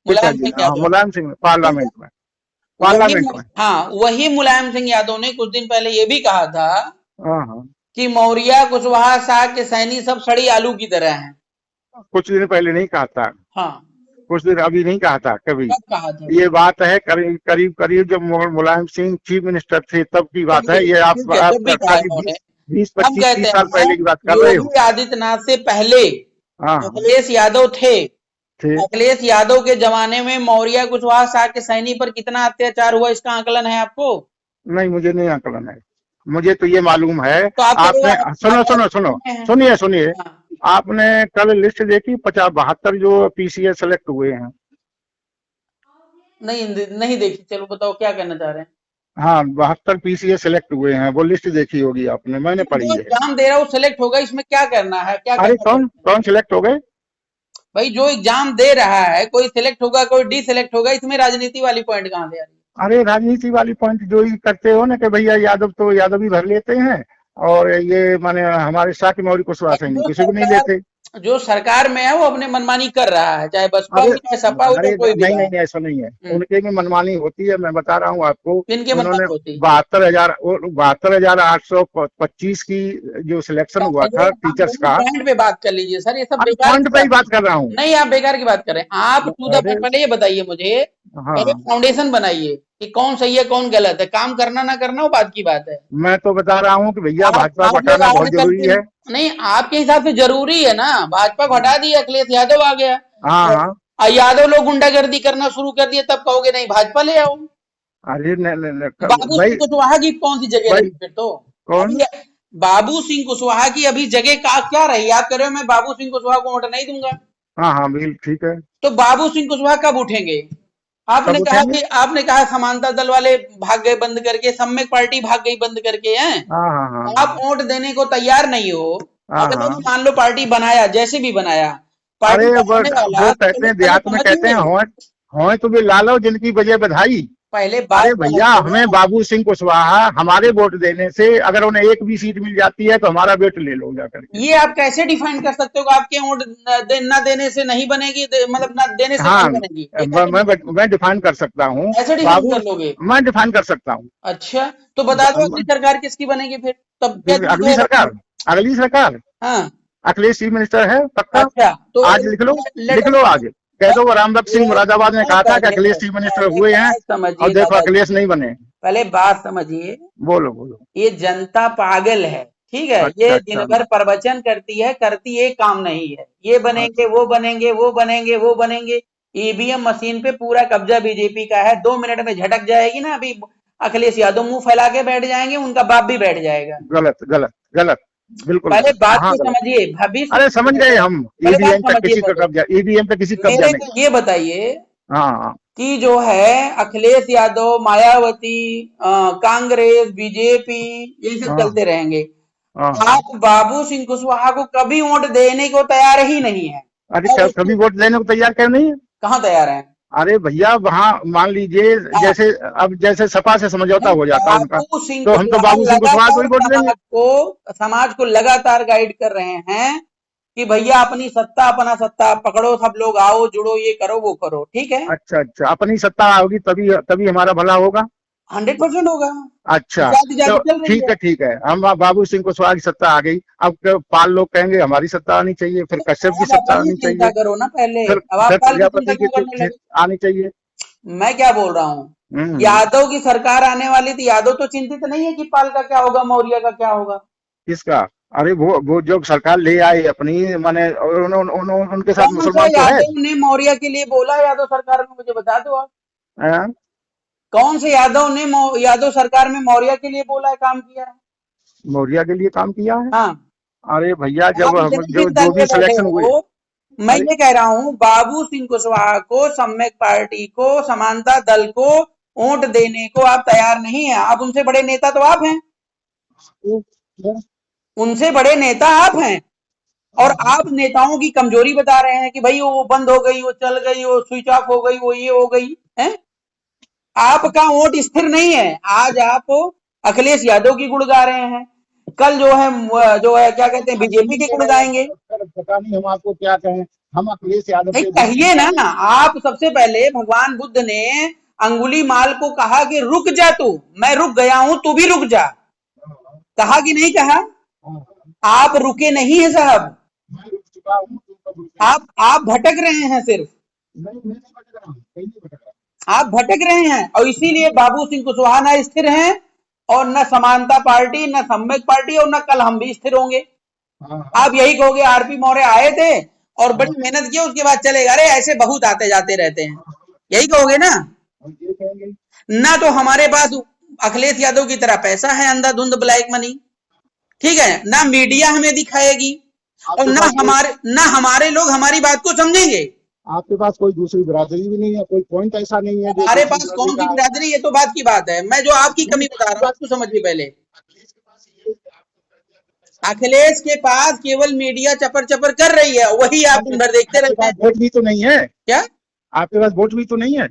मुलायम पिताजी ने, सिंह हाँ, यादव। मुलायम सिंह ठीक है, पार्लियामेंट में, वही पार्लियामेंट में। हाँ वही मुलायम सिंह यादव ने कुछ दिन पहले ये भी कहा था हाँ हाँ, कि मौर्य कुशवाहा शाह के सैनी सब सड़ी आलू की तरह हैं। कुछ दिन पहले नहीं कहा था, हाँ, कुछ दिन अभी नहीं कहा था कभी। कब कहा था? ये बात है करीब करीब करीब जब मुलायम सिंह चीफ मिनिस्टर थे तब की बात है चलिए ये। ठीक है, आप जब भी कहा करीब इन्होंने, बीस बीस हम पच्चीस कहते 30 साल हैं पहले की बात कर रहे हो। योगी आदित्यनाथ से पहले हाँ हाँ, अखिलेश यादव थे। थे। अखिलेश यादव के जमाने में मौर्य कुशवाहा शाह के सैनी पर कितना अत्याचार हुआ, इसका आकलन है आपको? नहीं, मुझे नहीं आकलन है, मुझे तो ये मालूम है। तो आप कहोगे आपने, सुनो आप सुनो सुनो, में हैं। सुनिए सुनिए, हाँ, आपने कल लिस्ट देखी, 50 72 जो पीसीएस सेलेक्ट हुए हैं? नहीं नहीं देखी, चलो बताओ क्या कहना चाह रहे हैं। हाँ, 72 पीसीएस सेलेक्ट हुए हैं, वो लिस्ट देखी होगी आपने, मैंने नहीं, पढ़ी जो है। एग्जाम दे रहा है वो सिलेक्ट होगा, इसमें क्या करना है, क्या अरे करना कौन चाहते हैं? कौन सिलेक्ट हो गए? भाई जो एग्जाम दे रहा है कोई सिलेक्ट होगा कोई डी सिलेक्ट होगा, इसमें राजनीति वाली पॉइंट कहाँ से आ रही अरे राजनीति वाली पॉइंट जो ही करते हो ना कि भैया यादव तो यादव ही भर लेते हैं, और ये माने हमारे साथ मौर्य कुशवाहा है? सैनी किसी को नहीं लेते। जो सरकार में है वो अपने मनमानी कर रहा है, चाहे बसपा अरे हो चाहे सपा हो अरे चाहे कोई भी नहीं नहीं रहा। नहीं, ऐसा नहीं है, हम्म, उनके भी मनमानी होती है, मैं बता रहा हूँ आपको। किनके उन्होंने मनमानी होती? 72,825 की जो सिलेक्शन हुआ ये था आप टीचर्स दोनों का। पॉइंट पे बात कर लीजिए सर, ये सब अरे बेकार पॉइंट की पे ही बात बात कर रहा हूँ। नहीं, आप बेकार की बात कर रहे हैं। आप टू द अरे पॉइंट, पहले ये बताइए मुझे, पहले हाँ, फाउंडेशन बनाइए कि कौन सही है कौन गलत है, काम करना ना करना वो बात की बात है। मैं तो बता रहा हूँ कि भैया भाजपा को आप लोग हटाना बहुत आजकल जरूरी के, है। नहीं आपके हिसाब से जरूरी है ना, भाजपा को हटा दिया अखिलेश यादव आ गया, हाँ हाँ। यादव लोग गुंडागर्दी करना शुरू कर दिए, तब कहोगे नहीं भाजपा ले आओ। अरे बाबू सिंह भाई, कुशवाहा की कौन सी जगह भाई रही फिर तो? कौन? अभी बाबू सिंह कुशवाहा की अभी जगह का क्या रही? आप कह रहे हो मैं बाबू सिंह कुशवाहा को वोट नहीं दूंगा, हाँ हाँ, बिल ठीक है। तो बाबू सिंह कुशवाहा कब उठेंगे? कब उठेंगे? आपने कहा समानता दल वाले भाग गए बंद करके, सम्यक पार्टी भाग गई बंद करके हैं। हाँ हाँ हाँ आप वोट देने को तैयार नहीं हो। हाँ अगर हाँ। अभी मान लो पार्टी बनाया, जैसे भी बनाया, पार्टी अरे बनाने वाला वो तो कहते पहले हैं, पहले देहात में कहते हैं, समझिए, होए तुम्हें लालो जिनकी बजे बधाई। पहले अरे बात भैया, हमें समझिए। बाबू सिंह कुशवाहा हमारे वोट देने से, अगर उन्हें एक भी सीट मिल जाती है तो हमारा वोट ले लो जा करके। ये आप कैसे डिफाइन कर सकते हो कि आपके वोट न देने से नहीं बनेगी, मतलब न देने से हाँ, नहीं बनेगी, ये कैसे डिफाइन, मैं डिफाइन कर सकता हूँ। कैसे डिफाइन बाबू, कर लोगे? मैं डिफाइन कर सकता हूँ। अच्छा तो बता दो अगली सरकार किसकी बनेगी फिर, तब क्या अगली दिक्कत सरकार, अगली सरकार है? हाँ, अखिलेश चीफ मिनिस्टर है पक्का। अच्छा तो आज लिख लो, लेट लिख लो आज, कह दो रामदत्त सिंह मुरादाबाद ने कहा था कि पहले अखिलेश चीफ मिनिस्टर पहले हुए हैं, बात और समझिए देखो दादाजी, अखिलेश नहीं बने। पहले बात समझिए। बोलो बोलो। ये जनता पागल है, ठीक है, अच्छा ये अच्छा। दिन भर प्रवचन करती है, करती एक काम नहीं है, ये बनेंगे अच्छा वो बनेंगे वो बनेंगे वो बनेंगे। ईवीएम मशीन पे पूरा कब्जा बीजेपी का है, 2 मिनट में झटक जाएगी ना। अभी अखिलेश यादव मुंह फैला के बैठ जाएंगे, उनका बाप भी बैठ जाएगा। गलत गलत गलत, बिल्कुल पहले गलत, बात हाँ को गलत। समझिए, भविष्य अरे समझ गए हम, पहले बात ईवीएम तक समझिए किसी का पहले। कब्जा, ईवीएम पे किसी का कब्जा मेरे नहीं। को ये बताइए हाँ हाँ कि जो है अखिलेश यादव, मायावती, कांग्रेस, बीजेपी, ये सब हाँ चलते रहेंगे, हाँ हाँ। आप बाबू सिंह कुशवाहा को कभी वोट देने को तैयार ही नहीं है। अरे और कभी वोट देने को तैयार क्यों नहीं है? कहाँ तैयार है? अरे भैया वहां मान लीजिए, हाँ, जैसे अब जैसे सपा से समझौता नहीं, हो जाता उनका, बाबू सिंह तो हम तो कुशवाहा बाबू सिंह कुशवाहा को लगातार ही वोट देंगे। समाज को लगातार गाइड कर रहे हैं कि भैया अपनी सत्ता, अपना सत्ता पकड़ो, सब लोग आओ, जुड़ो, ये करो, वो करो, ठीक है। अच्छा अच्छा, अपनी सत्ता होगी तभी तभी हमारा भला होगा। 100% होगा। अच्छा, जाति तो जाति चल रही है। ठीक है, हम बाबू सिंह कुशवाहा की सत्ता आ गई, अब पाल लोग कहेंगे हमारी सत्ता आनी चाहिए, फिर कश्यप की अब सत्ता अपनी आनी चिंता चाहिए, करो ना पहले, फिर अब आप पाल की चिंता प्रजापति क्यों करने की लगे? आनी चाहिए। मैं क्या बोल रहा हूँ, हम्म। यादव की सरकार आने वाली थी, यादव तो चिंतित नहीं है कि पाल का क्या होगा, मौर्य का क्या होगा। किसका? अरे वो जो सरकार ले आई अपनी, माने उनके साथ कौन सा मुसलमान तो है। यादव ने मौर्य के लिए बोला यादव सरकार में, मुझे बता दो आप। हैं? कौन से यादव ने यादव सरकार में मौर्य के लिए बोला है, काम किया है? मौर्य के लिए काम किया है? हाँ, अरे भैया आप जब हम इतनी जो चिंता जो लिए भी बैठे सिलेक्शन हुए। हो। मैं अरे ये कह रहा हूँ, बाबू सिंह कुशवाहा को, सम्यक पार्टी को, समानता दल को वोट देने को आप तैयार नहीं है। आप उनसे बड़े नेता तो आप हैं, वो- उनसे बड़े नेता आप हैं, और आप नेताओं की कमजोरी बता रहे हैं कि भाई वो बंद हो गई, वो चल गई, वो स्विच ऑफ हो गई, वो ये हो गई है। आपका वोट स्थिर नहीं है। आज आप अखिलेश यादव की गुण गा रहे हैं, कल जो है क्या कहते हैं, बीजेपी के गुण गाएंगे। पता नहीं हम आपको क्या कहें, हम अखिलेश यादव नहीं के कहिए ना, आप सबसे पहले भगवान बुद्ध ने अंगुली माल को कहा कि रुक जा तू, मैं रुक गया हूं, तू भी रुक जा। कहा कि नहीं कहा? आप रुके नहीं है साहब, मैं रुक चुका हूँ, तुम कब रुके? आप भटक रहे हैं सिर्फ, नहीं, मैं नहीं भटक रहा हूँ, कहीं नहीं भटक रहा। आप भटक रहे हैं। और इसीलिए बाबू सिंह कुशवाहा ना स्थिर हैं, और न समानता पार्टी, न सम्यक पार्टी, और न कल हम भी स्थिर होंगे। हाँ हाँ आप यही कहोगे आरपी मौर्य आए थे और हाँ बड़ी मेहनत की, उसके बाद चले गए, अरे ऐसे बहुत आते जाते रहते हैं, हाँ, यही कहोगे ना। हम ये कहेंगे। ना तो हमारे पास अखिलेश यादव की तरह पैसा है, अंधाधुंध ब्लैक मनी, ठीक है, ना मीडिया हमें दिखाएगी, और आपके पास कोई ना हमारे लोग हमारी बात को समझेंगे। आपके पास कोई दूसरी बिरादरी भी नहीं है, कोई पॉइंट ऐसा नहीं है जो हमारे दूसरी पास बिरादरी कौन सी का। बिरादरी, ये तो बात की बात है। मैं जो आपकी नहीं, कमी बता आपके रहा हूँ पास उसको समझिए पहले। अखिलेश के पास ये है कि आपको पैसा नहीं है। अखिलेश के पास केवल मीडिया चपर चपर कर रही है, वही आप दिन भर देखते आपके रहते पास हैं। वोट भी तो नहीं है। क्या? आपके पास वोट भी तो नहीं है।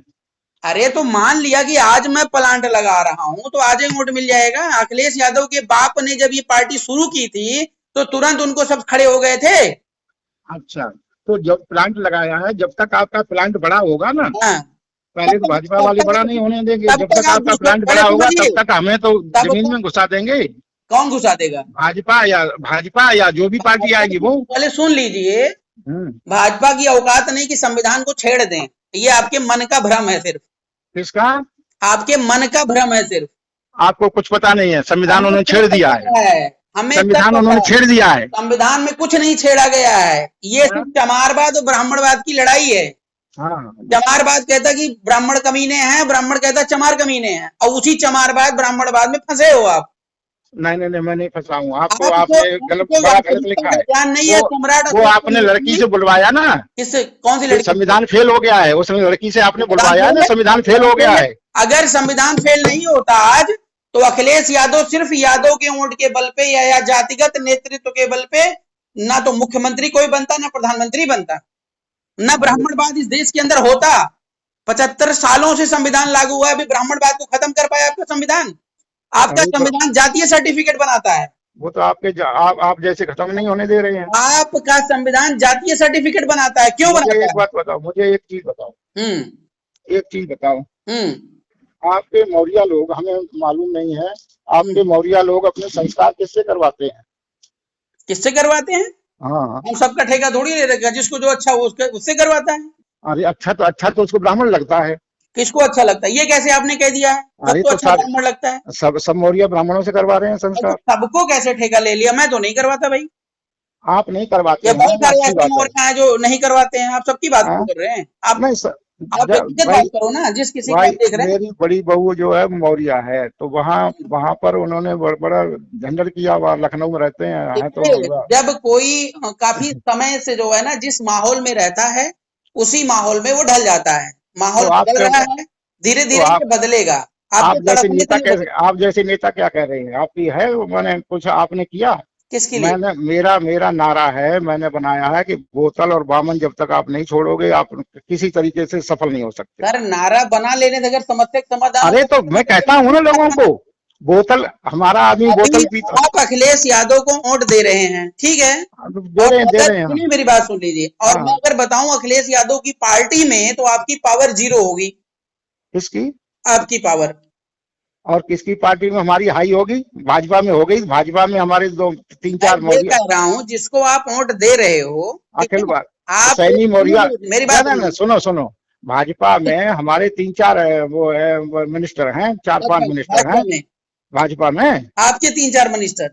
अरे तो मान लिया कि आज मैं प्लांट लगा रहा हूं तो आज ही वोट मिल जाएगा। अखिलेश यादव के बाप ने जब ये पार्टी शुरू की थी तो तुरंत उनको सब खड़े हो गए थे। अच्छा, तो जब प्लांट लगाया है, जब तक आपका प्लांट बड़ा होगा ना, हाँ, पहले तो भाजपा वाले बड़ा नहीं होने देंगे, तब जब तक तक आप आपका घुसो, प्लांट पहले बड़ा होगा समझिए, तब तक हमें तो तब जमीन में घुसा देंगे। कौन घुसा देगा? भाजपा या जो भी पार्टी आएगी वो। पहले सुन लीजिए, हम्म। भाजपा की औकात नहीं कि संविधान को छेड़ दें, ये आपके मन का भ्रम है सिर्फ, किसका? आपके मन का भ्रम है सिर्फ। आपको कुछ पता नहीं है, संविधान हमें उन्होंने सब छेड़ दिया है। पता है, हमें सब संविधान पता उन्होंने है। छेड़ दिया है। संविधान में कुछ नहीं छेड़ा गया है, ये हाँ? सिर्फ चमारवाद और ब्राह्मणवाद की लड़ाई है। हाँ चमारवाद कहता कि ब्राह्मण कमीने हैं, ब्राह्मण कहता चमार कमीने हैं, और उसी चमारवाद ब्राह्मणवाद में फंसे हो आप। नहीं नहीं नहीं, मैं नहीं फंसा हूँ, आपको आपने गलत, आपको बड़ा गलत वास्तविकता लिखा का है। ज्ञान नहीं है। सम्राट वो अशोक की आपने लड़की लड़की, से बुलवाया ना, किससे, कौन सी कि लड़की? संविधान फेल हो गया है, उस लड़की से आपने बुलवाया है ना, संविधान फेल हो गया है। अगर संविधान फेल नहीं होता आज, तो अखिलेश यादव सिर्फ यादव के वोट के बल पे या जातिगत नेतृत्व के बल पे ना तो मुख्यमंत्री कोई बनता, ना प्रधानमंत्री बनता, ना ब्राह्मणवाद इस देश के अंदर होता। 75 सालों से संविधान लागू हुआ है, अभी ब्राह्मणवाद को खत्म कर पाया आपका संविधान? आपका अरे तो संविधान जातीय सर्टिफिकेट बनाता है, वो तो आप जैसे खत्म नहीं होने दे रहे हैं। आपका संविधान जातीय सर्टिफिकेट बनाता है, क्यों मुझे बनाता एक है? बात बताओ, मुझे एक चीज बताओ, हम्म एक चीज बताओ। हम्म आपके मौर्य लोग, हमें मालूम नहीं है, आपके मौर्य लोग अपने संस्कार किससे करवाते हैं? किससे करवाते हैं? हाँ। हम सबका ठेका थोड़ी ले रखा, जिसको जो अच्छा हो उससे करवाता है। अरे अच्छा तो उसको ब्राह्मण लगता है। किसको अच्छा लगता है? ये कैसे आपने कह दिया है अरे सबको तो अच्छा ब्राह्मण लगता है? सब मौर्य ब्राह्मणों से करवा रहे हैं तो संस्कार। सबको कैसे ठेका ले लिया? मैं तो नहीं करवाता भाई। आप नहीं करवाते ये हैं, बहुत सारे अच्छी ऐसे बात है। मोर्चा हैं जो नहीं करवाते हैं, आप सबकी बात हाँ? क्यों कर रहे हैं आप? नहीं आप व्यक्तिगत भाई, बात करो ना, जिस किसी को भाई आप देख रहे हैं। मेरी बड़ी बहू जो है मौर्या है, तो वहाँ वहाँ पर उन्होंने बड़ा झंझट किया। वहाँ लखनऊ में रहते हैं तो देखिए, जब कोई काफी समय से जो है ना जिस माहौल में रहता है, उसी माहौल में वो ढल जाता है। तो माहौल आप बदल क्या, रहा है, धीरे तो धीरे ये बदलेगा। आपके सड़कों में तो नहीं बदलेगा। आप जैसे नेता क्या कह रहे हैं? आपकी है वो, मैंने कुछ आपने किया? किसके लिए? मैंने, मेरा मेरा नारा है, मैंने बनाया है कि बोतल और बामन जब तक आप नहीं छोड़ोगे, आप किसी तरीके से सफल नहीं हो सकते। सर, नारा बना लेने से अगर समस्या का समाधान अरे होगा तो तो मैं कहता हूँ ना लोगों को, बोतल, हमारा आदमी अभी बोतल पीता। आप अखिलेश यादव को वोट दे रहे हैं, ठीक है। दे और रहे हैं, दे अगर रहे हैं हम। सुनिए, मेरी बात सुन लीजिए, और मैं हाँ। अगर बताऊं अखिलेश यादव की पार्टी में, तो आपकी पावर जीरो होगी। किसकी? आपकी पावर। और किसकी पार्टी में हमारी हाई होगी? भाजपा में हो गई। भाजपा में हमारे दो तीन मैं चार ये मौर्य, कह रहा हूं, जिसको आप वोट दे रहे हो, ठीक है अखिल ना। बार आप सैनी मौर्य। मेरी ना बात ना ना, सुनिए। सुनो सुनो, भाजपा में हमारे तीन चार वो है, वो मिनिस्टर हैं, चार अच्छा, पांच मिनिस्टर भाजपा हैं में भाजपा में। आपके 3-4 मिनिस्टर।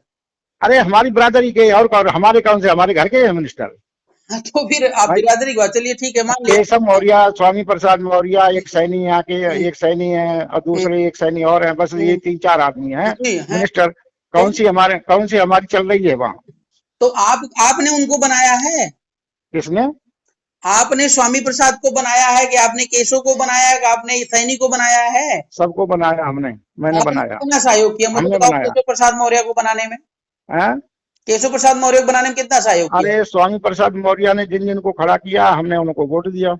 अरे हमारी बिरादरी के, और हमारे कौन से, हमारे घर के हैं मिनिस्टर। हाँ, तो फिर आप भाई, बिरादरी की बात, चलिए ठीक है, मान लिया। केशव मौर्य, स्वामी प्रसाद मौर्य, एक सैनी यहाँ के, हम्म, एक सैनी है, और हम्म, दूसरे एक सैनी और हैं, बस ये हम्म, तीन चार आदमी हैं जी है। मिनिस्टर। तो कौन सी हमारी चल रही है वहाँ? तो आपने उनको बनाया है। किसने? आपने स्वामी प्रसाद को बनाया है, कि आपने केशव को बनाया है, कि आपने सैनी को बनाया है। सबको बनाया हमने, मैंने आपने बनाया। कितना सहयोग किया, मुझे हमने बताओ, बनाया। केशव प्रसाद मौर्य को बनाने में। हैं? केशव प्रसाद मौर्य को बनाने में कितना सहयोग किया? अरे स्वामी प्रसाद मौर्य ने जिन जिन को खड़ा किया, हमने उनको वोट दिया।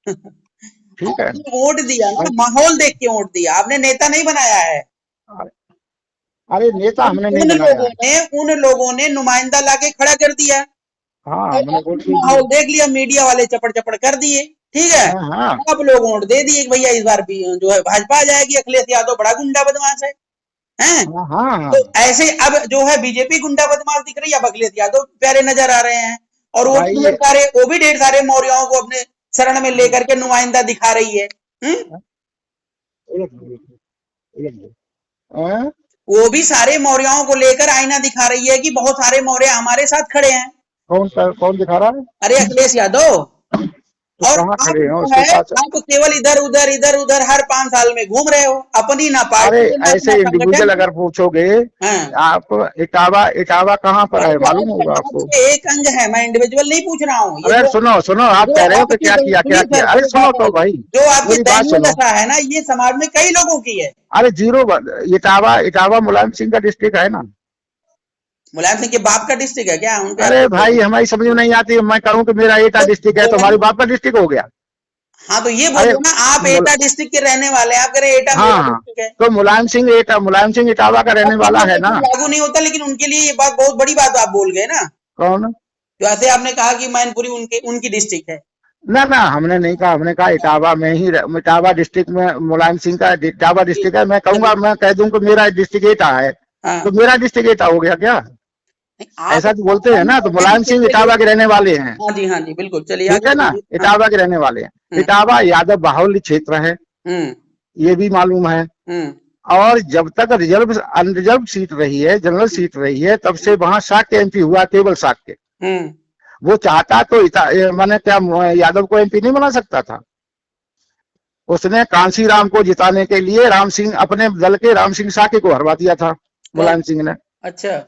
ठीक है। आपने वोट दिया ना, भाई, माहौल देख के वोट दिया, आपने नेता नहीं बनाया है। अरे नेता हमने नहीं बनाया है। उन लोगों ने नुमाइंदा लाके खड़ा कर दिया। हाँ, और हमने वोट आपने भी माहौल दिए। देख लिया, मीडिया वाले चपड़ चपड़ कर दिए, ठीक है। हाँ हाँ आप लोग वोट दे दिए कि भैया इस बार भी जो है भाजपा आ जाएगी, अखिलेश यादव बड़ा गुंडा बदमाश है, हैं? हाँ हाँ हाँ। तो ऐसे अब जो है बीजेपी गुंडा बदमाश दिख रही है, अब अखिलेश यादव प्यारे नजर आ रहे हैं। और भाई, वो भी ढेर सारे मौर्यों को अपने शरण में लेकर के नुमाइंदा दिखा रही है। उलट दो, उलट दो। हाँ? वो भी सारे मौर्यों को लेकर आईना दिखा रही है कि बहुत सारे मौर्य हमारे साथ खड़े हैं। कौन दिखा रहा है? अरे अखिलेश यादव। तो और कहाँ आप खड़े हैं जो उसके है, पास? आप केवल इधर उधर हर 5 साल में घूम रहे हो, अपनी ना अरे पार्टी है ना ऐसे अपना इंडिविजुअल संगठन है। अगर पूछोगे, हाँ। आप, इटावा, इटावा कहाँ पर अरे है यार, मालूम होगा समाज आपको? के एक अंग है, मैं इंडिविजुअल नहीं पूछ रहा हूँ, ये अरे सुनो सुनो, आप जो कह रहे हो कि आपकी क्या किया क्या सुनिए किया, सर, अरे मेरी सुनो बात तो है, भाई, जो आपकी मेरी बात दयनीय सुनो। दशा है ना, ये समाज में कई लोगों की है। अरे इटावा, इटावा मुलायम सिंह का डिस्ट्रिक्ट है ना। मुलायम सिंह के बाप का डिस्ट्रिक्ट है क्या उनके? अरे भाई, हमारी समझ में नहीं आती। मैं कहूँ कि मेरा एटा तो डिस्ट्रिक्ट है, तो बोला हमारे ना। बाप का डिस्ट्रिक्ट हो गया। हाँ, तो ये अरे बोलो ना, आप मुला, एटा डिस्ट्रिक्ट के रहने वाले हैं, आप कह रहे हैं एटा हाँ मेरा हाँ, डिस्ट्रिक्ट है। तो मुलायम सिंह इटावा का रहने आपके वाला लिए है ना। वैसे लागू नहीं होता, लेकिन उनके लिए ये बात बहुत बड़ी बात आप बोल गए ना। कौन? तो ऐसे आपने कहा कि मैनपुरी उनके उनकी डिस्ट्रिक्ट है। ना ना, हमने नहीं कहा, हमने कहा इटावा में ही, इटावा डिस्ट्रिक्ट में मुलायम सिंह का इटावा डिस्ट्रिक्ट है। मैं कहूंगा, मैं कह दूं कि मेरा डिस्ट्रिक्ट एटा है, तो हाँ। मेरा डिस्ट्रिक्ट एटा हो गया क्या? नहीं, आप ऐसा तो बोलते हैं हम ना। तो कहते हैं मुलायम कि सिंह चलिए, इटावा के रहने वाले हैं। हाँ जी, हाँ जी, बिल्कुल, चलिए ठीक आगे है ना, बोलिए। हाँ। इटावा के रहने वाले हैं। हम्म, इटावा यादव बाहुल्य क्षेत्र है, हम्म, ये भी मालूम है। हम्म, और जब तक रिजर्व अनरिजर्व सीट रही है, जनरल सीट रही है, तब से वहां शाक्य एमपी हुआ, केवल शाक्य। हम्म। वो चाहता तो मैंने क्या, यादव को एमपी नहीं बना सकता था? उसने कांसी राम को जिताने के लिए राम सिंह, अपने दल के राम सिंह साके को हरवा दिया था, कौन? मुलायम सिंह ने। अच्छा।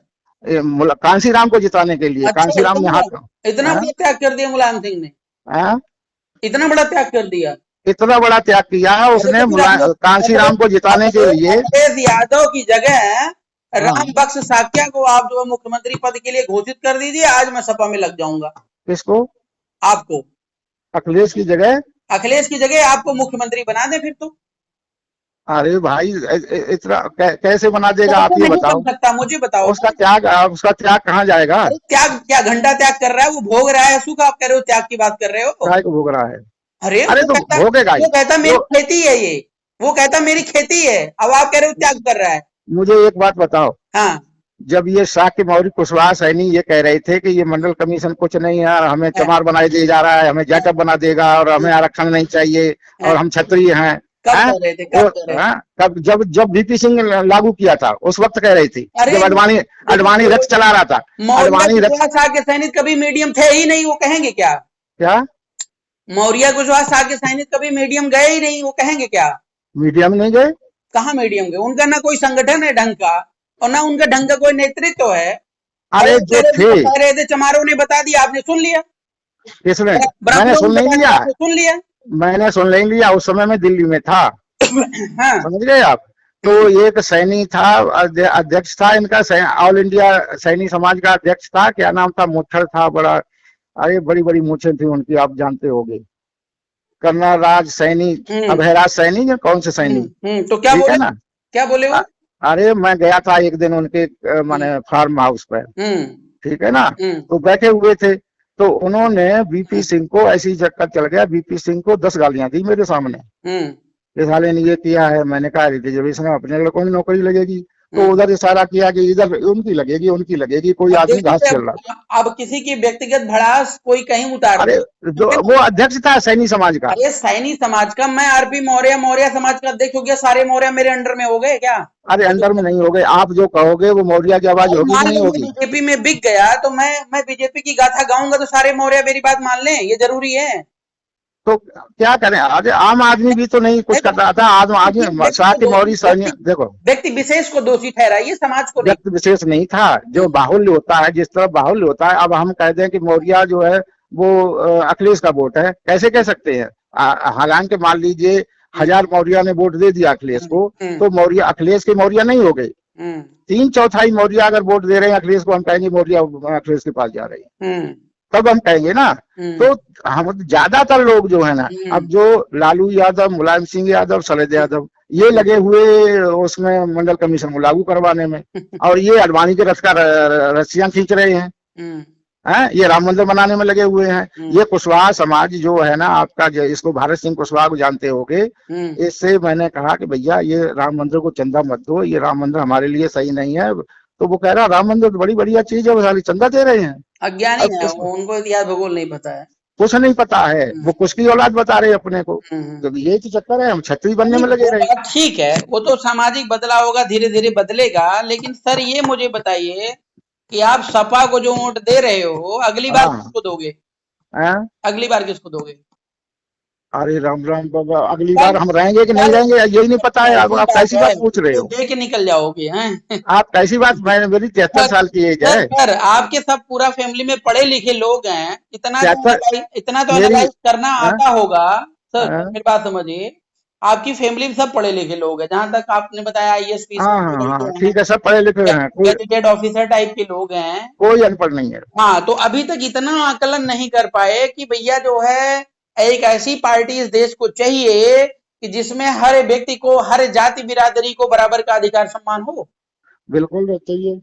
कांसी राम को जिताने के लिए, अच्छा, कांसी राम ने हाथ, इतना हैं? बड़ा त्याग कर दिया मुलायम सिंह ने? हैं? इतना बड़ा त्याग कर दिया? इतना बड़ा त्याग किया अरे उसने तो फिर आपने कांसी राम को जिताने के लिए। अखिलेश यादव की जगह हाँ। राम बख्श साक्या को आप जो है मुख्यमंत्री पद के लिए घोषित कर दीजिए, आज मैं सपा में लग जाऊंगा। किसको? आपको। अखिलेश की जगह? अखिलेश की जगह आपको मुख्यमंत्री बना दे फिर तो। अरे भाई, इतना कैसे बना देगा, आप कैसे ये नहीं बन बताओ। सकता, मुझे बताओ उसका ना। त्याग, उसका त्याग कहाँ जाएगा? अरे त्याग क्या, घंटा त्याग कर रहा है, वो भोग रहा है सुख, आप कह रहे हो त्याग की बात कर रहे हो। काय को भोग रहा है? अरे अरे तो भोगेगा ही। वो कहता मेरी जो, खेती है ये। वो कहता मेरी खेती है, अब आप कह रहे हो त्याग कर रहा है। मुझे एक बात बताओ, हाँ, जब ये शाक्य मौर्य कुशवाहा सैनी ये कह रहे थे कि ये मंडल कमीशन कुछ नहीं है, और हमें हाँ, चमार बना दिया जा रहा है, हमें हाँ, जाटव बना देगा, और हमें आरक्षण नहीं चाहिए, हाँ। और हम क्षत्रिय हैं, कब हैं? कह रहे थे, वो, कब कह रहे थे? हाँ, तब जब जब बीपी सिंह लागू किया था, उस वक्त कह रही थी, अरे जब अडवाणी, अडवाणी रथ चला रहा था। मौर्य अडवाणी रथ, कुशवाहा शाह के सैनिक कभी मीडियम थे ही नहीं, वो कहेंगे क्या? क्या? मौर्य कुशवाहा शाह के सैनिक कभी मीडियम गए ही नहीं, वो कहेंगे क्या? मीडिया में नहीं गए। कहाँ मीडियम गए? उनका ना कोई संगठन है ढंग का, और ना उनका ढंग का कोई नेतृत्व है। अरे अरे वो कह जो रहे थे, थे, तो कह रहे थे चमारों ने बता दिया, आपने सुन लिया। किसने? मैंने ब्राह्मणों सुन ने नहीं बता लिया, दिया, आपने सुन लिया। मैंने सुन नहीं लिया, उस समय मैं दिल्ली में था। हाँ। समझ गए आप? तो एक सैनी था, अध्यक्ष था इनका, ऑल इंडिया सैनी समाज का अध्यक्ष था, क्या नाम था, मुट्ठर था बड़ा। अरे बड़ी बड़ी मूछें थी उनकी, आप जानते होंगे। कर्नल राज सैनी, हम्म अभयराज सैनी, या कौन से सैनी? तो क्या ठीक है बोले? ना? क्या बोले वो? अ- अरे मैं गया था एक दिन उनके हम्म माने फार्म हाउस पर। हम्म ठीक है ना? हम्म तो बैठे हुए थे, तो उन्होंने बीपी हम्म सिंह को, ऐसी चक्कर चल गया, बीपी सिंह को 10 गालियां दी मेरे सामने। हम्म ये साले ने ये किया है। मैंने कहा रिजर्वेशन में अपने लड़कों की नौकरी लगेगी। तो हम्म। उधर इशारा किया कि इधर उनकी लगेगी, उनकी लगेगी, कोई अब आदमी घास देखिए, खेल रहा अब किसी की व्यक्तिगत भड़ास कोई कहीं उतार था। अरे दे, जो ठीक है वो ना? अध्यक्ष था सैनी समाज का। अरे सैनी समाज का, मैं आरपी मौर्य मौर्य समाज का अध्यक्ष हो गया, सारे मौर्य मेरे अंडर में हो गए क्या? अरे अंडर में नहीं हो गए, आप जो कहोगे वो मौर्य की आवाज और होगी कि मान नहीं लो मैं होगी? बीजेपी में बिक गया, तो मैं बीजेपी की गाथा गाऊंगा, तो सारे मौर्य मेरी बात मान लें, ये जरूरी है? तो क्या करें? अरे आम आदमी भी तो नहीं कुछ कर देखो, रहा था। आम आदमी व्यक्ति को साथ ही दोषी, मौर्य सैनी, देखो, व्यक्ति विशेष को दोषी ठहराइए, समाज को नहीं। व्यक्ति विशेष नहीं था। जो बाहुल्य होता है, जिस तरह बाहुल्य होता है, अब हम कह दें कि मौर्य जो है वो अखिलेश का वोट है, कैसे कह सकते हैं? हालांकि मान लीजिए हम्म 1000 मौर्य ने वोट दे दिया अखिलेश हम्म को, हम्म तो मौर्य अखिलेश के मौर्य नहीं हो गए। हम्म 3/4 मौर्य अगर वोट दे रहे हैं अखिलेश को, हम कहेंगे मौर्य अखिलेश के पास जा रहे हैं, हम्म तब हम कहेंगे ना। हम्म तो हम ज्यादातर लोग जो है ना, हम्म अब जो लालू यादव, मुलायम सिंह यादव, शरद यादव, ये लगे हुए उसमें मंडल कमीशन को लागू करवाने में, और ये अडवाणी के रथ का रस्सियां खींच रहे हैं। हम्म हैं? ये राम मंदिर बनाने में लगे हुए हैं। हम्म ये कुशवाहा समाज जो है ना आपका, इसको भारत सिंह कुशवाहा को जानते होगे। हम्म इससे मैंने कहा कि भैया ये राम मंदिर को चंदा मत दो, ये राम मंदिर हमारे लिए सही नहीं है। तो वो कह रहा राम मंदिर तो बड़ी बढ़िया चीज है, वो साली चंदा दे रहे हैं। अज्ञानी अब है कुछ वो, उनको इतिहास भूगोल नहीं पता है। कुछ नहीं पता है, हम्म वो कुछ की औलाद बता रहे अपने को। हम्म। तो यही तो चक्कर है, हम छत्री बनने नहीं, में लगे वो रहे। बात ठीक है, वो तो सामाजिक बदलाव होगा, धीरे धीरे बदलेगा। लेकिन सर ये मुझे बताइए कि आप सपा को जो वोट दे रहे हो, अगली बार हाँ। किसको दोगे? हैं? अगली बार किसको दोगे? अरे राम राम बाबा, अगली सर, बार हम रहेंगे कि नहीं सर रहेंगे यही नहीं पता है। ऐसी आप बात कैसी है, बात पूछ रहे तो हो? दे के निकल जाओगे हैं? आप कैसी बात, मैं मेरी 73 सर, साल की एज सर है। सर आपके सब पूरा फैमिली में पढ़े लिखे लोग हैं, तिहत्तर इतना तो मेरी। एनालाइज करना हाँ? आता होगा। सर हाँ? मेरी बात समझिए, आपकी फैमिली में सब पढ़े लिखे लोग हैं, जहां तक आपने बताया आईएएस हाँ? पीएस हाँ हाँ, हैं, ठीक है, सब पढ़े लिखे हैं, कोई गैजेटेड ऑफिसर टाइप के लोग हैं। कोई अनपढ़ नहीं है। हाँ, तो अभी तक इतना आकलन नहीं कर पाए कि भैया जो है, एक ऐसी पार्टी इस देश को चाहिए कि जिसमें हर व्यक्ति को, हर जाति बिरादरी को बराबर का अधिकार सम्मान हो। बिल्कुल चाहिए।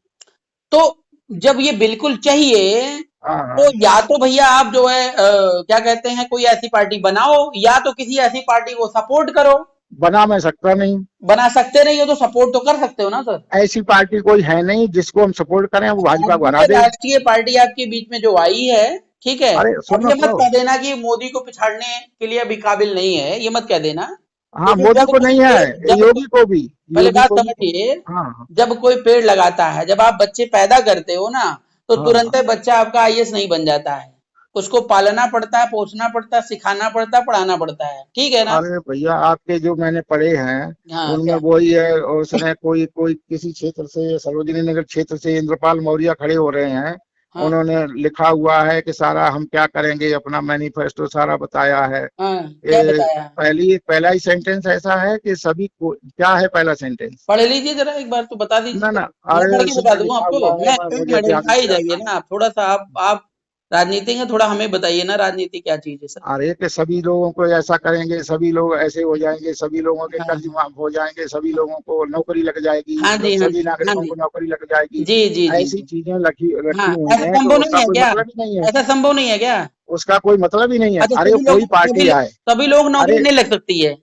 तो जब ये बिल्कुल चाहिए, हाँ तो हाँ। या तो भैया आप जो है क्या कहते हैं, कोई ऐसी पार्टी बनाओ, या तो किसी ऐसी पार्टी को सपोर्ट करो। बना मैं सकता नहीं। बना सकते नहीं हो तो सपोर्ट तो कर सकते हो ना सर। ऐसी पार्टी कोई है नहीं जिसको हम सपोर्ट करें, वो भाजपा को हरा भारतीय दे। राष्ट्रीय पार्टी आपके बीच में जो आई है, ठीक है, अरे अब सुनो ये मत तो। कह देना कि मोदी को पिछाड़ने के लिए अभी काबिल नहीं है, ये मत कह देना। हाँ, क्योंकि मोदी जब को कोई नहीं है, पेड़, जब योगी को भी। पहले योगी बात को भी तो। समझिए, हाँ जब कोई पेड़ लगाता है, जब आप बच्चे पैदा करते हो ना, तो हाँ तुरंत हाँ। बच्चा आपका आईएएस नहीं बन जाता है। उसको पालना पड़ता है, पोसना पड़ता है, सिखाना पड़ता है, पढ़ाना पड़ता है, ठीक है ना? अरे भैया, आपके जो मैंने पढ़े हैं हाँ उनमें क्या? वही है। और उसने कोई कोई किसी क्षेत्र से, सरोजिनी नगर क्षेत्र से इंद्रपाल मौर्य खड़े हो रहे हैं। हाँ उन्होंने लिखा हुआ है कि सारा हम क्या करेंगे, अपना मैनिफेस्टो सारा बताया है। हाँ, क्या ये बताया? पहला ही सेंटेंस ऐसा है कि सभी को, क्या है पहला सेंटेंस? पढ़ लीजिए जरा एक बार, तो बता ना दीजिए। ना, मैं अरे पढ़ के बता उसमें दूंगा लिखा आपको। हुआ है, मैं मैं एक मुझे मिनट ध्यान उठा नहीं ही जाइए रहता। ना, आप थोड़ा सा, आप राजनीति हैं, थोड़ा हमें बताइए ना, राजनीति क्या चीज है सर? अरे कि सभी लोगों को ऐसा करेंगे, सभी लोग ऐसे हो जाएंगे, सभी लोगों के कर्ज हाँ माफ हो जाएंगे, सभी लोगों को नौकरी लग जाएगी, हाँ जी, हाँ सभी जी, हाँ नागरिकों जी, को नौकरी लग जाएगी। जी जी जी ऐसी जी। चीजें रखी रखी हाँ, हुई ऐसा हैं कि संभव नहीं उसका है कोई क्या? मतलब ही नहीं है। ऐसा संभव नहीं है क्या? उसका कोई मतलब ही नहीं है। अच्छा, अरे कोई पार्टी आए। सभी लोग नौकरी अरे नहीं लग सकती है?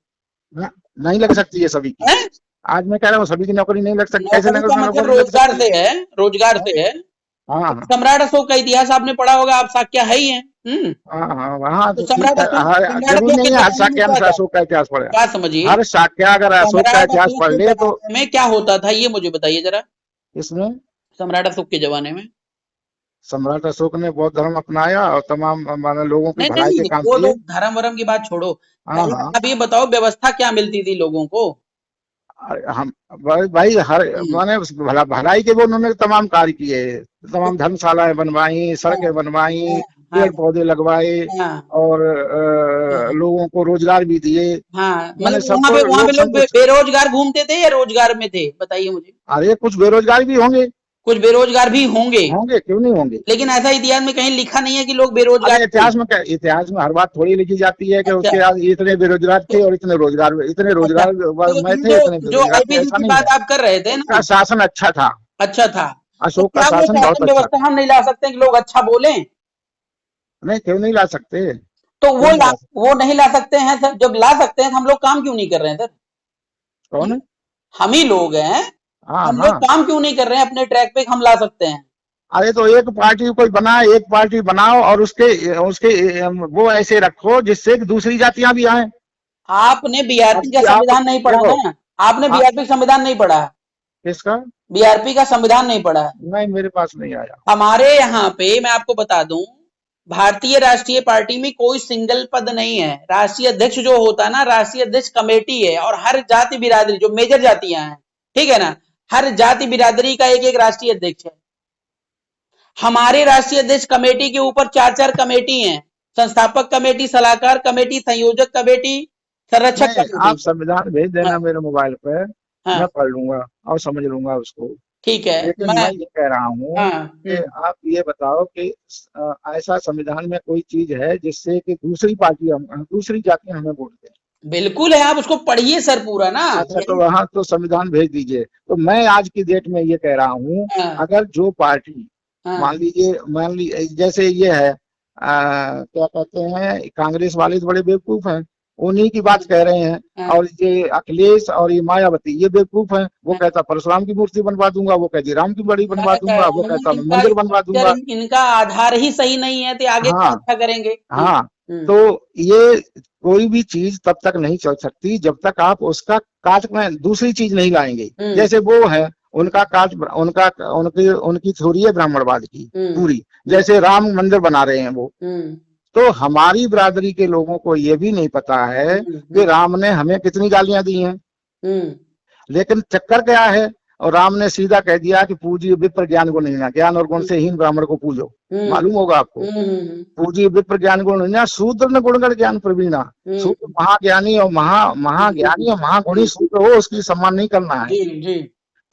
नहीं लग सकती है सभी की। हैं? आज मैं कह रहा हूँ सभी की नौकरी नहीं लग सकती, कैसे नौकरी का मतलब नौकरी लग रोजगार सकती से है, रोजगार है? से है। हाँ तो हाँ सम्राट अशोक का इतिहास आपने पढ़ा होगा, आप शाक्य है ही हैं। हाँ हाँ। हाँ तो तो ठीक है, सम्राट जरूरी अशोक के नहीं है हर जमाने में शाक्य क्या हम था? अशोक का इतिहास पढ़े। बात समझिए, हर शाक्य अगर अशोक का सम्राट इतिहास अशोक पढ़ के ले तो। जमाने में क्या होता था, ये मुझे बताइए जरा। इसमें सम्राट अशोक के जमाने में सम्राट अशोक ने बौद्ध धर्म अपनाया और तमाम माने लोगों की नहीं भलाई के नहीं, काम वो तो किए। धर्म वरम की बात छोड़ो, हाँ पहले हाँ। आप ये बताओ व्यवस्था क्या मिलती थी लोगों को? हम भाई हर हम्म, माने भलाई के वो उन्होंने तमाम कार्य किए, तमाम धर्मशालाएं बनवाई, हाँ सड़कें बनवाई, हाँ पेड़ पौधे लगवाए हाँ और हाँ लोगों को रोजगार भी दिए। हाँ, माने मतलब सबको वहां पे लोक लोग संतुष्ट। बेरोजगार घूमते थे या रोजगार में थे, बताइए मुझे। अरे कुछ बेरोजगार भी होंगे। कुछ बेरोजगार भी होंगे, होंगे, क्यों नहीं होंगे। लेकिन ऐसा इतिहास में कहीं लिखा नहीं है कि लोग बेरोजगार अरे थे। इतिहास में क्या, इतिहास में हर बात थोड़ी लिखी जाती है कि अच्छा, उसके आज इतने बेरोजगार तो थे और इतने अच्छा, रोजगार तो में ये थे, जो इतने जो बेरोजगार थे, आईपीसी ऐसा की नहीं है। बात आप कर रहे थे उसका ना, शासन अच्छा था। अच्छा था, तो अशोक का क्या वो शासन बहुत शासन अच्छा व्यवस्था था। हम नहीं ला सकते कि लोग अच्छा बोलें? नहीं, क्यों नहीं ला सकते, तो क्यों नहीं ला सकते। वो नहीं ला सकते हैं सर, जब ला सकते हैं तो हम लोग काम क्यों नहीं कर रहे हैं सर? कौन हम्म? है। हम ही लोग हैं, हाँ हम लोग हाँ। काम क्यों नहीं कर रहे हैं अपने ट्रैक पे कि हम ला सकते हैं? अरे तो एक पार्टी कोई बनाए, एक पार्टी बनाओ और उसके उसके वो ऐसे रखो जिससे कि दूसरी जातियां भी आए। आपने बीआरपी का आप संविधान नहीं पढ़ा देखो। ना? आपने हाँ। बीआरपी का संविधान नहीं पढ़ा? किसका। बीआरपी का संविधान नहीं पढ़ा? नहीं, मेरे पास नहीं आया। हमारे यहाँ पे मैं आपको बता दूं, भारतीय राष्ट्रीय पार्टी में कोई सिंगल पद नहीं है। राष्ट्रीय अध्यक्ष जो होता है ना, राष्ट्रीय अध्यक्ष कमेटी है, और हर जाति बिरादरी जो मेजर जातियां हैं, ठीक है ना, हर जाति बिरादरी का एक एक राष्ट्रीय अध्यक्ष है। हमारे राष्ट्रीय अध्यक्ष कमेटी के ऊपर चार चार कमेटी हैं, संस्थापक कमेटी, सलाहकार कमेटी, संयोजक कमेटी, संरक्षक नहीं, आप कमेटी। संविधान भेज हाँ देना मेरे मोबाइल पे, मैं हाँ, पढ़ लूंगा और समझ लूंगा उसको। ठीक है। लेकिन मैं मैं ये कह रहा हूँ हाँ कि आप ये बताओ कि ऐसा संविधान में कोई चीज है जिससे कि दूसरी पार्टी दूसरी जातियां हमें वोट दें। बिल्कुल है, आप उसको पढ़िए सर पूरा ना, अच्छा, तो यही। वहां तो संविधान भेज दीजिए। तो मैं आज की डेट में ये कह रहा हूँ, हाँ अगर जो पार्टी हाँ मान लीजिए जैसे ये है क्या कहते हैं, कांग्रेस वाले तो बड़े बेवकूफ हैं, उन्हीं की बात कह रहे हैं। हाँ और ये अखिलेश और ये मायावती ये बेवकूफ हैं, वो हाँ। कहता परशुराम की मूर्ति बनवा दूंगा, वो कहती राम की बड़ी बनवा दूंगा, वो कहता मैं इनका मंदिर बनवा स्ट्रक्चर, दूंगा। इनका आधार ही सही नहीं है, तो आगे क्या हाँ अच्छा करेंगे? हाँ। हम्म, तो ये कोई भी चीज तब तक नहीं चल सकती जब तक आप उसका काट में दूसरी चीज नहीं लाएंगे। हम्म, जैसे वो है, उनका काट उनका उनकी उनकी थ्योरी है ब्राह्मणवाद की हम्म, पूरी। हम्म, जैसे राम मंदिर बना रहे हैं वो, हम्म, तो हमारी बिरादरी के लोगों को ये भी नहीं पता है हम्म, कि राम ने हमें कितनी गालियां दी हैं। हम्म, लेकिन चक्कर क्या है, और राम ने सीधा कह दिया कि पूजिए विप्र ज्ञान गुण हीना, ज्ञान और गुण से हीन ब्राह्मण को पूजो। हम्म, मालूम होगा आपको। पूजिए विप्र ज्ञान गुण हीना, शूद्र न गुणगण ज्ञान प्रवीणा। हम्म, शूद्र महाज्ञानी और महाज्ञानी और महागुणी शूद्र हो, उसकी सम्मान नहीं करना है। जी जी,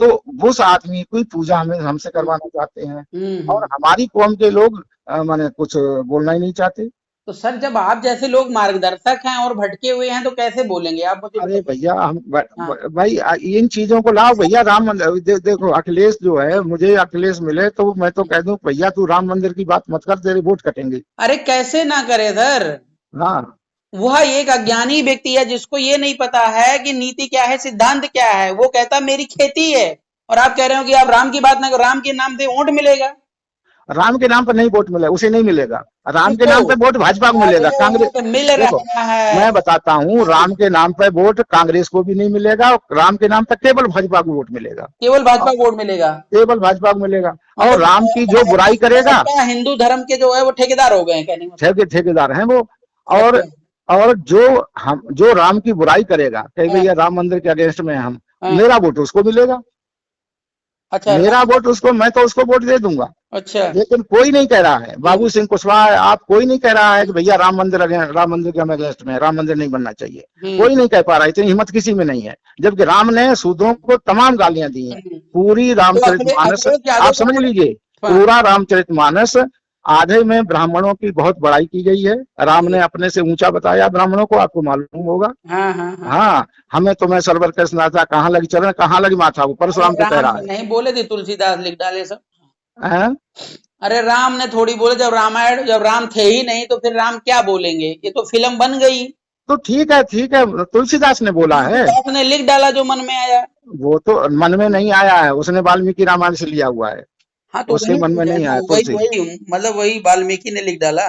तो उस आदमी की पूजा हमें हमसे करवाना चाहते हैं, और हम्म। हमारी कौम के लोग माने कुछ बोलना ही नहीं चाहते। तो सर, जब आप जैसे लोग मार्गदर्शक हैं और भटके हुए हैं, तो कैसे बोलेंगे आप मुझे अरे बताइए। भैया हम हाँ, भाई इन चीजों को लाओ भैया। राम मंदिर देखो, अखिलेश जो है, मुझे अखिलेश मिले तो मैं तो कह दूं भैया तू राम मंदिर की बात मत कर, तेरे वोट कटेंगे। अरे कैसे ना करे सर, हाँ। वह एक अज्ञानी व्यक्ति है जिसको ये नहीं पता है कि नीति क्या है, सिद्धांत क्या है। वो कहता मेरी खेती है, और आप कह रहे हो कि आप राम की बात ना करो, राम के नाम से वोट मिलेगा। राम के नाम पर नहीं वोट मिलेगा, उसे नहीं मिलेगा। राम के किसको? नाम पे वोट भाजपा को अरे मिलेगा, कांग्रेस। वो तो मिल देखो, रहा है। मैं बताता हूँ, राम के नाम पे वोट कांग्रेस को भी नहीं मिलेगा, और राम के नाम पे केवल भाजपा को वोट मिलेगा। केवल और भाजपा को वोट मिलेगा? केवल भाजपा को मिलेगा। और मतलब राम की जो बुराई करेगा, भाजपा हिंदू धर्म के जो है वो ठेकेदार हो गए हैं, कहने का मतलब। ठेकेदार हैं वो। और अच्छा। और जो राम की बुराई करेगा, कहे हाँ भैया राम मंदिर के अगेंस्ट में हम, हाँ। मेरा वोट उसको मिलेगा। अच्छा मेरा वोट उसको, मैं तो उसको वोट दे दूंगा। अच्छा। लेकिन कोई नहीं कह रहा है, बाबू सिंह कुशवाहा आप, कोई नहीं कह रहा है कि भैया राम मंदिर के हम अगेंस्ट में, राम मंदिर नहीं बनना चाहिए। हम्म, कोई नहीं कह पा रहा, इतनी हिम्मत किसी में नहीं है। जबकि राम ने शूद्रों को तमाम गालियां दी हैं। पूरी तो रामचरितमानस, अखिलेश यादव आप समझ लीजिए, हाँ पूरा रामचरितमानस आधे में ब्राह्मणों की बहुत बड़ाई की गई है। राम ने अपने से ऊंचा बताया ब्राह्मणों को, आपको मालूम होगा। हाँ हाँ हाँ। हाँ, हमें तुम्हें सरवर कृष्ण नाथा, कहाँ लगी चरण कहाँ लगी माथा, वो अरे परशुराम को कह राम रहा ने नहीं बोले थे, तुलसीदास लिख डाले सब। है। अरे राम ने थोड़ी बोले, जब रामायण, जब राम थे ही नहीं तो फिर राम क्या बोलेंगे, ये तो फिल्म बन गई। तो ठीक है, तुलसीदास ने बोला है। तुलसीदास ने लिख डाला जो मन में आया। वो तो मन में नहीं आया है, उसने वाल्मीकि रामायण से लिया हुआ है। हाँ तो उसके वही मन में नहीं आया वही तुलसी। वही मतलब वही वाल्मीकि ने लिख डाला।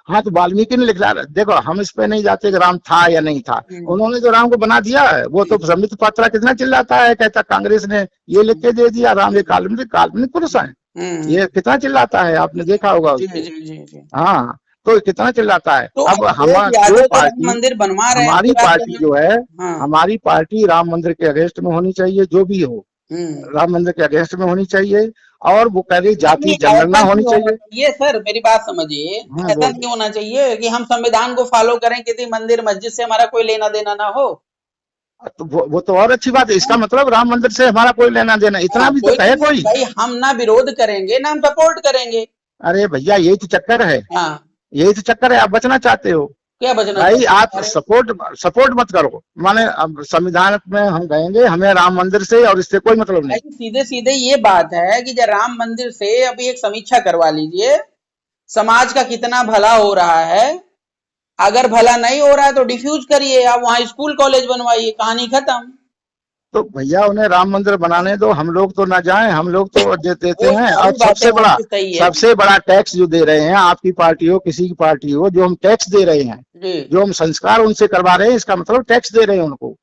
हाँ, तो वाल्मीकि ने लिखा। देखो, हम इस पे नहीं जाते कि राम था या नहीं था। हम्म, उन्होंने जो राम को बना दिया है, वो तो संबित पात्रा कितना चिल्लाता है, कहता कांग्रेस ने ये लिख के दे दिया, राम ये काल्पनिक काल्पनिक पुरुष है। हम्म। ये कितना चिल्लाता है, आपने देखा होगा जी उसको। जी जी जी। हाँ, तो कितना चिल्लाता है। तो अब हम अखिलेश जो यादव तो राम पार्टी, मंदिर बनवा रहे हैं, हमारी आपकी बात पार्टी समझ। जो है, हाँ। हमारी पार्टी राम मंदिर के अगेंस्ट में होनी चाहिए, जो भी हो, हम्म। राम मंदिर के अगेंस्ट में होनी चाहिए। और वो कह रही नहीं नहीं, जाति जनगणना ऐसा होनी नहीं होना चाहिए। चाहिए सर, मेरी बात समझिए। हाँ ऐसा बोलिए। नहीं होना चाहिए कि हम संविधान को फॉलो करें, किसी मंदिर मस्जिद से हमारा कोई लेना देना ना हो। तो वो तो और अच्छी बात है, इसका मतलब राम मंदिर से हमारा कोई लेना देना, इतना हाँ, भी तो कोई कहे नहीं कोई। भाई, हम ना विरोध करेंगे ना हम सपोर्ट करेंगे। अरे भैया यही तो चक्कर है, हाँ। यही तो चक्कर है, आप बचना चाहते हो। क्या बचना भाई चाहते हैं आप हमारे। सपोर्ट सपोर्ट मत करो, माने अब संविधान में हम कहेंगे हमें राम मंदिर से और इससे कोई मतलब नहीं। भाई सीधे सीधे ये बात है कि जब राम मंदिर से अभी एक समीक्षा करवा लीजिए, समाज का कितना भला हो रहा है। अगर भला नहीं हो रहा है तो डिफ्यूज करिए, आप वहां स्कूल कॉलेज बनवाइए, कहानी खत्म। तो भैया उन्हें राम मंदिर बनाने दो, हम लोग तो ना जाएं, हम लोग तो देते वो हैं। और सारी बातें आपकी सही है। सबसे बड़ा टैक्स जो दे रहे हैं, आपकी पार्टी हो किसी की पार्टी हो, जो हम टैक्स दे रहे हैं, जी। जो हम संस्कार उनसे करवा रहे हैं, इसका मतलब टैक्स दे रहे हैं उनको।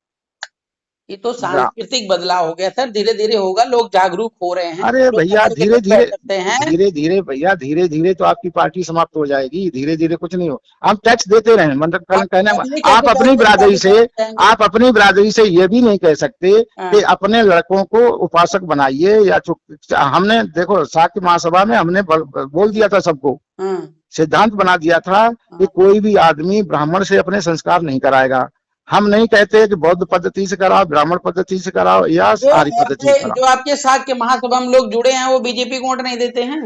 ये तो सांस्कृतिक बदलाव हो गया सर, धीरे धीरे होगा, लोग जागरूक हो रहे हैं, अरे लोग भैया पकड़ के धीरे नहीं धीरे, बैठ सकते हैं। धीरे धीरे भैया धीरे धीरे तो आपकी पार्टी समाप्त हो जाएगी, धीरे धीरे कुछ नहीं हो। हम टैक्स देते रहे, मतलब आप कहने ये कैसे आप कह अपनी सकते हैं बिरादरी कि से, टैक्स देंगे। आप अपनी बिरादरी से ये भी नहीं कह सकते कि हाँ। अपने लड़कों को उपासक बनाइए या चुप। हमने देखो शाक्य महासभा में हमने बोल दिया था सबको, हाँ। सिद्धांत बना दिया था कि हाँ। कोई भी आदमी ब्राह्मण से अपने संस्कार नहीं कराएगा। हम नहीं कहते कि बौद्ध पद्धति से कराओ, ब्राह्मण पद्धति से कराओ या आर्य पद्धति से कराओ। जो आपके साथ के महासभा में लोग जुड़े हैं वो बीजेपी को वोट नहीं देते हैं।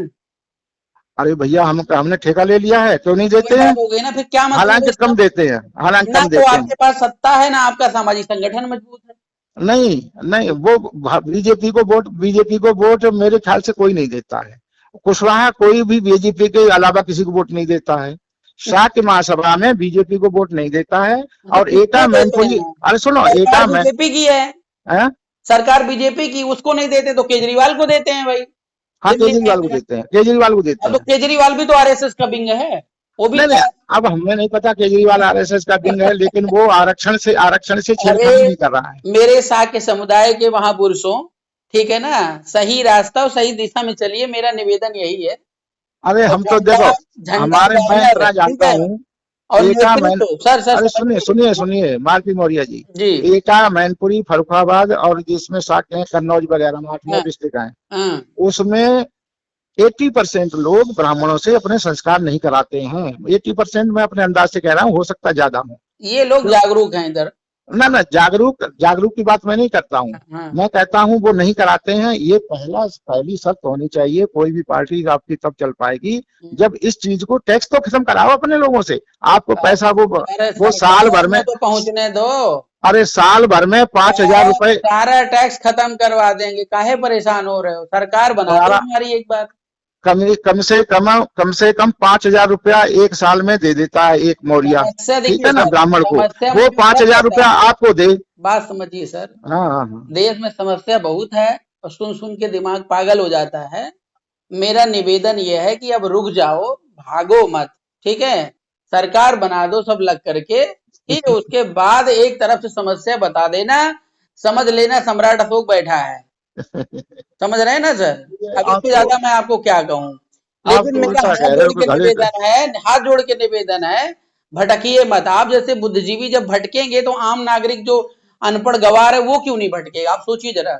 अरे भैया हमने ठेका ले लिया है, क्यों नहीं वही देते हैं। बात हो गई ना, फिर क्या मतलब है हालांकि इसका। कम देते हैं, हालांकि ना कम तो देते हैं। आपके पास सत्ता है, ना आपका सामाजिक संगठन मजबूत है। नहीं नहीं, वो बीजेपी को वोट मेरे ख्याल से कोई नहीं देता है। कुशवाहा कोई भी बीजेपी के अलावा किसी को वोट नहीं देता है। शाक्य महासभा में बीजेपी को वोट नहीं देता है। तो और एटा किसको देते मैनपुरी, हैं। अरे सुनो, सरकार एटा मैं बीजेपी की है। है। सरकार बीजेपी की, उसको नहीं देते तो केजरीवाल को देते हैं भाई। हाँ दिल्ली में केजरीवाल को देते हैं, केजरीवाल को देते अब तो हैं। केजरीवाल भी तो आरएसएस का विंग है। वो भी नहीं तो। नहीं, अब हमें नहीं पता केजरीवाल आरएसएस का विंग है, लेकिन वो आरक्षण से अरे छेड़खानी नहीं कर रहा है। मेरे साथ के समुदाय के महापुरुषों, ठीक है ना, सही रास्ता और सही दिशा में चलिए, मेरा निवेदन यही है। अरे और हम तो झंडा, देखो, झंडा हमारे, मैं बैनर, इतना ठीक जानता है। हूँ। और एटा मैन नेतृत्व सर सर अरे सुनिए समझिए। सुनिए सुनिए मालती मौर्य जी, जी। एटा मैनपुरी फरुखाबाद और जिसमें साके हैं कन्नौज वगैरह में 8-9 हाँ। डिस्ट्रिक्ट हैं, हाँ। उसमें 80% लोग ब्राह्मणों से अपने संस्कार नहीं कराते हैं। 80% मैं अपने अंदाज से कह रहा हूँ, हो सकता है ज्यादा हो। ये लोग जागरूक हैं इधर। ना ना, जागरूक जागरूक की बात मैं नहीं करता हूँ। हाँ। मैं कहता हूँ वो नहीं कराते हैं, ये पहली शर्त होनी चाहिए। कोई भी पार्टी आपकी तब चल पाएगी जब इस चीज को, टैक्स तो खत्म कराओ अपने लोगों से। आपको पैसा अरे वो साल सरकार भर में, में तो पहुंचने दो। अरे साल भर में 5,000 रुपए। सारा टैक्स खत्म करवा देंगे, काहे परेशान हो रहे हो, सरकार बना दो सारा हमारी एक बार। कम से कम 5,000 रुपया एक साल में दे देता है एक मौर्या। समस्या ठीक देखिए है ना, सर, ब्राह्मण को। समस्या में वो जो पांच फर्क हजार आता रुपया है, आपको दे। बात समझिए सर। हाँ हाँ हाँ। देश में समस्या बहुत है और सुन सुन के दिमाग पागल हो जाता है। मेरा निवेदन यह है कि अब रुक जाओ, भागो मत। ठीक है, सरकार बना दो सब लग करके, ठीक है, उसके बाद एक तरफ से समस्या बता देना, समझ लेना सम्राट अशोक बैठा है। समझ रहे हैं ना सर। अब आप इससे तो ज्यादा मैं आपको क्या कहूँ। आप लेकिन तो मेरा उल्टा हाथ कह रहे जोड़ हो कि के घड़े का। निवेदन है, हाथ जोड़ के निवेदन है, भटकिए मत। आप जैसे बुद्धिजीवी जब भटकेंगे तो आम नागरिक जो अनपढ़ गवार है वो क्यों नहीं भटकेगा, आप सोचिए जरा।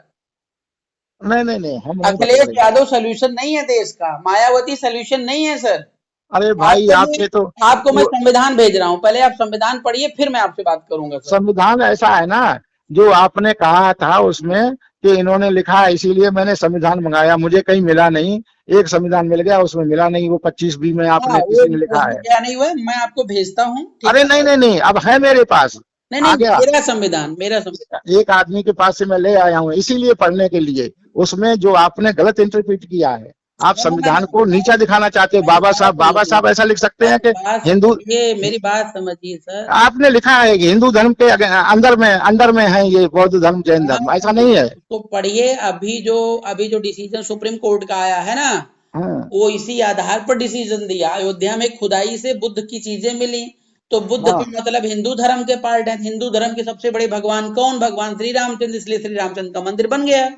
नहीं नहीं नहीं, हम नहीं भटक अखिलेश रहे हैं। यादव सोल्यूशन नहीं है देश का, मायावती सोल्यूशन नहीं है सर। अरे भाई आपके लिए, आपके तो आपको मैं वो संविधान भेज रहा हूँ, पहले आप संविधान पढ़िए फिर मैं आपसे बात करूंगा सर। संविधान ऐसा है ना, जो आपने कहा था उसमें कि इन्होंने लिखा है, इसीलिए मैंने संविधान मंगाया, मुझे कहीं मिला नहीं। एक संविधान मिल गया, उसमें मिला नहीं, वो 25B में हाँ, आपने वो किसी ने लिखा उसमें है। क्या नहीं हुआ है, मैं आपको भेजता हूँ, ठीक अरे है। नहीं नहीं नहीं, अब है मेरे पास, नहीं आ नहीं, गया। मेरा संविधान, मेरा संविधान। एक आदमी के पास से मैं ले आया हूँ इसीलिए पढ़ने के लिए। उसमें जो आपने गलत इंटरप्रेट किया है, आप हाँ, संविधान को नीचा दिखाना चाहते हो। मेरी बात बाबा समझिए, साहब ऐसा लिख सकते हैं कि बात हिंदू, समझिए, मेरी बात समझिए सर। आपने लिखा है कि हिंदू धर्म के अंदर में है ये बौद्ध धर्म जैन हाँ, धर्म, ऐसा नहीं है। उसको पढ़िए। अभी जो डिसीजन सुप्रीम कोर्ट का आया है ना, हाँ वो इसी आधार पर डिसीजन दिया। अयोध्या में खुदाई से बुद्ध की चीजें मिली, तो बुद्ध का हाँ मतलब हिंदू धर्म के पार्ट है। हिंदू धर्म के सबसे बड़े भगवान कौन, भगवान श्री रामचंद्र, इसलिए श्री रामचंद्र का मंदिर बन गया।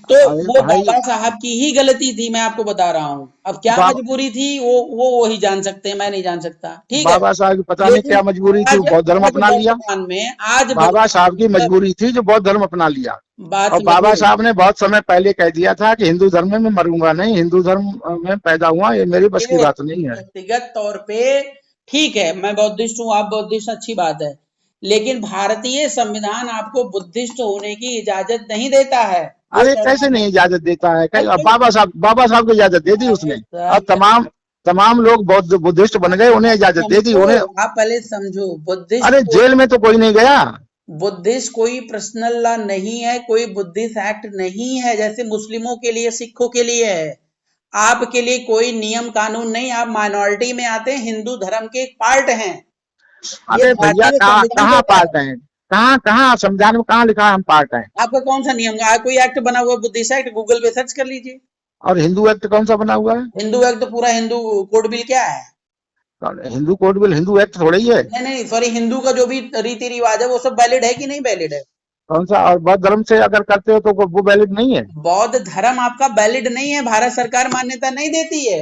तो अरे वो भाई, बाबा साहब की ही गलती थी, मैं आपको बता रहा हूँ। अब क्या बाबा मजबूरी थी वो ही जान सकते हैं, मैं नहीं जान सकता, ठीक है। बाबा साहब की पता नहीं लेकिन क्या मजबूरी थी, वो आज बौद्ध धर्म आज अपना लिया। वर्तमान में, आज बाबा वर्तमान साहब की में मजबूरी थी जो बौद्ध धर्म अपना लिया। बात और बाबा समझिए। साहब ने बहुत समय पहले कह दिया था कि हिंदू धर्म में मरूंगा नहीं, हिंदू धर्म में पैदा हुआ, ये मेरी बस की देखिए, बात नहीं है। व्यक्तिगत तौर पे ठीक है, मैं बौद्धिस्ट हूँ, आप बौद्धिस्ट, अच्छी बात है। लेकिन भारतीय संविधान आपको बुद्धिस्ट होने की इजाजत नहीं देता है, वो अरे कह कैसे रहा नहीं है। इजाजत देता है? अरे अब बाबा साहब को इजाजत दे दी अरे उसने। सर, अब तमाम तमाम लोग बौद्ध बुद्धिस्ट बन गए, उन्हें आप इजाजत दे दी समझो, उन्हें। आप पहले समझो, बुद्धिस्ट अरे जेल में तो कोई नहीं गया। बुद्धिस्ट कोई पर्सनल लॉ नहीं है, कोई बुद्धिस्ट एक्ट नहीं है, जैसे मुस्लिमों के लिए, सिखों के लिए है। आपके लिए कोई नियम कानून नहीं, आप माइनॉरिटी में आते हैं, हिंदू धर्म के एक पार्ट हैं। ये अरे भैया, भारतीय कहाँ संविधान कहाँ कहता है। पार्ट है? कहाँ कहाँ संविधान में कहाँ लिखा है हम पार्ट हैं? आपका कौन सा नियम, कोई एक्ट बना हुआ है बुद्धिस्ट एक्ट, गूगल पे सर्च कर लीजिए। और हिंदू एक्ट कौन सा बना हुआ है? हिंदू एक्ट तो पूरा हिंदू कोड बिल क्या है। Hindu code bill Hindu act थोड़ा ही है। नहीं नहीं, सॉरी, हिंदू का जो भी रीति रिवाज है वो सब वैलिड है कि नहीं वैलिड है। कौन सा? और बौद्ध धर्म से अगर करते हो तो वो वैलिड नहीं है? बौद्ध धर्म आपका वैलिड नहीं है, भारत सरकार मान्यता नहीं देती है।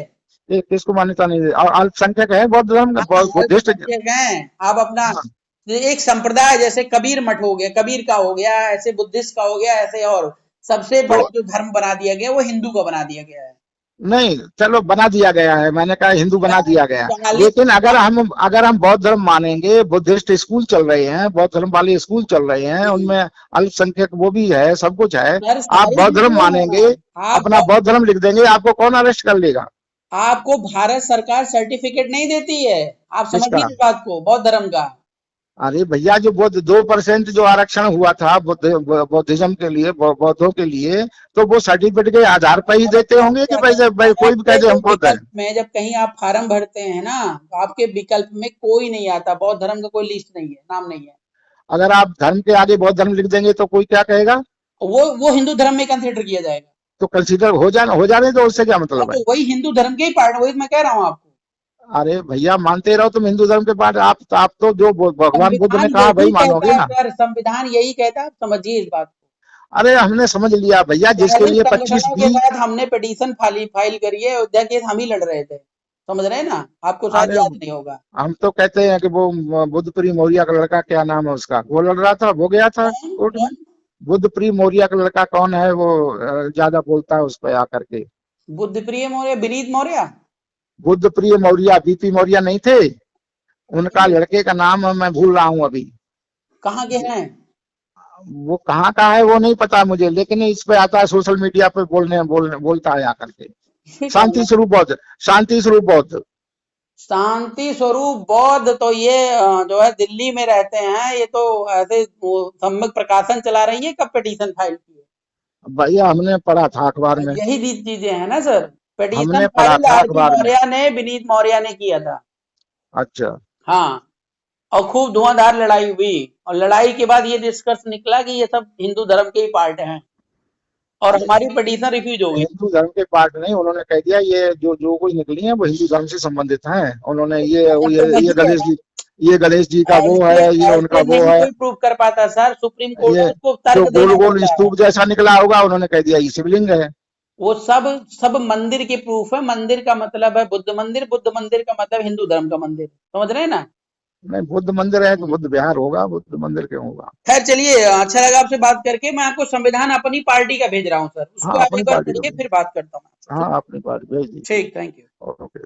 ये किसको मान्यता नहीं दे? और अल्पसंख्यक है बौद्ध धर्म हाँ, बुद्धिस्ट। अल्पसंख्यक हैं, आप अपना हाँ, एक संप्रदाय, जैसे कबीर मठ हो गया, कबीर का हो गया, ऐसे बुद्धिस्ट का हो गया, ऐसे और सबसे तो बड़ा जो धर्म बना दिया गया वो हिंदू का बना दिया गया है। नहीं, चलो बना दिया गया है, मैंने कहा हिंदू बना दिया गया। 40 लेकिन अगर हम बौद्ध धर्म मानेंगे, बुद्धिस्ट स्कूल चल रहे हैं, बौद्ध धर्म वाले स्कूल चल रहे हैं, उनमें अल्पसंख्यक वो भी है, सब कुछ है। सर आप सारी बौद्ध धर्म चीजें मानेंगे, हैं। आप अपना बौद्ध धर्म लिख देंगे, आपको कौन अरेस्ट कर लेगा? आपको भारत सरकार सर्टिफिकेट नहीं देती है, आप समझिए किसका? इस बात को, बौद्ध धर्म का। अरे भैया, जो बुद्ध 2% जो आरक्षण हुआ था बौद्धिज्म के लिए, बौद्धों के लिए, तो वो सर्टिफिकेट के आधार पर ही अरे देते होंगे कि क्या भाई कहता है, कोई भी कह आपके दे जो हम बौद्ध हैं। विकल्प में जब कहीं आप फार्म भरते हैं ना, तो आपके विकल्प में कोई नहीं आता, बौद्ध धर्म का कोई लिस्ट नहीं है, नाम नहीं है। अगर आप धर्म के आगे बौद्ध धर्म लिख देंगे तो कोई क्या कहेगा? वो हिंदू धर्म में कंसिडर किया जाएगा। तो कंसीडर हो जाने तो उससे क्या हाँ, मतलब है? तो वही हिंदू धर्म के ही पार्ट, वही मैं कह रहा हूँ आपको। अरे भैया, मानते रहो तुम हिंदू धर्म के पाठ। आप तो जो भगवान बुद्ध ने संविधान कहा यही वही कहता मानोगे है ना? सर, संविधान यही कहता है, आप समझिए इस बात को। अरे हमने समझ लिया भैया, जिसके पहली लिए 25 संगठनों के 20। बाद हमने पिटीशन फाइल करी है, अयोध्या केस हम ही लड़ रहे थे, समझ रहे हैं ना, आपको शायद अरे याद नहीं होगा। हम तो कहते हैं कि वो बुद्धप्री मौर्य का लड़का, क्या नाम है उसका, वो लड़ रहा था, वो गया था कौन कोर्ट में। कौन? बुद्धप्री मौर्य का लड़का कौन है वो? ज्यादा बोलता है उस पर आकर के। बुद्ध प्रिय मौर्य, विनीत मौर्य। बुद्धप्रिय मौर्य, बीपी मौर्य नहीं थे? उनका लड़के का नाम मैं भूल रहा हूँ अभी। कहाँ के हैं? वो कहाँ का है वो नहीं पता मुझे, लेकिन इस पे आता है सोशल मीडिया पे, बोलता है आकर के। ये क्या शांति हुआ? स्वरूप बौद्ध, शांति स्वरूप बौद्ध। शांति स्वरूप बौद्ध तो ये जो है दिल्ली में रहते हैं, ये तो ऐसे सम्यक प्रकाशन चला रही है, कब पिटीशन फाइल की है। भैया हमने पढ़ा था अखबार में। यही चीजें हैं ना सर। पिटीशन हमने पढ़ा फाइल था आरपी अखबार में। मौर्य ने, विनीत मौर्य ने किया था। अच्छा। हाँ, और खूब धुआंधार लड़ाई हुई, और लड़ाई के बाद ये निष्कर्ष निकला कि ये सब हिंदू धर्म के ही पार्ट हैं, और अरे हमारी पिटीशन रिफ्यूज हो गई। हिंदू धर्म के पार्ट नहीं, उन्होंने कह दिया ये जो कोई निकली है वो हिंदू धर्म से संबंधित हैं। उन्होंने हाँ, तो ये वही है गणेश ना। जी, ये गणेश जी का वो ऐसे है, ये उनका ऐसे वो नहीं है। कोई प्रूव कर पाता सर, सुप्रीम कोर्ट ये उसको जो तर्क गोल देना गोल पड़ता है। स्तूप जैसा निकला होगा, उन्होंने कह दिया ये शिवलिंग है। वो सब सब मंदिर के प्रूफ है, मंदिर का मतलब है बुद्ध मंदिर, बुद्ध मंदिर का मतलब हिंदू धर्म का मंदिर, समझ रहे हैं ना। नहीं, बुद्ध मंदिर है तो हम्म। बुद्ध विहार होगा, बुद्ध मंदिर क्यों होगा? खैर चलिए, अच्छा लगा आपसे बात करके। मैं आपको संविधान अपनी पार्टी का भेज रहा हूँ सर, उसको हाँ, आप अपनी एक बार पार्टी पढ़िए, को। फिर बात करता हूँ आपसे। हाँ, अपनी पार्टी भेज दीजिए। ठीक, थैंक यू। ओके।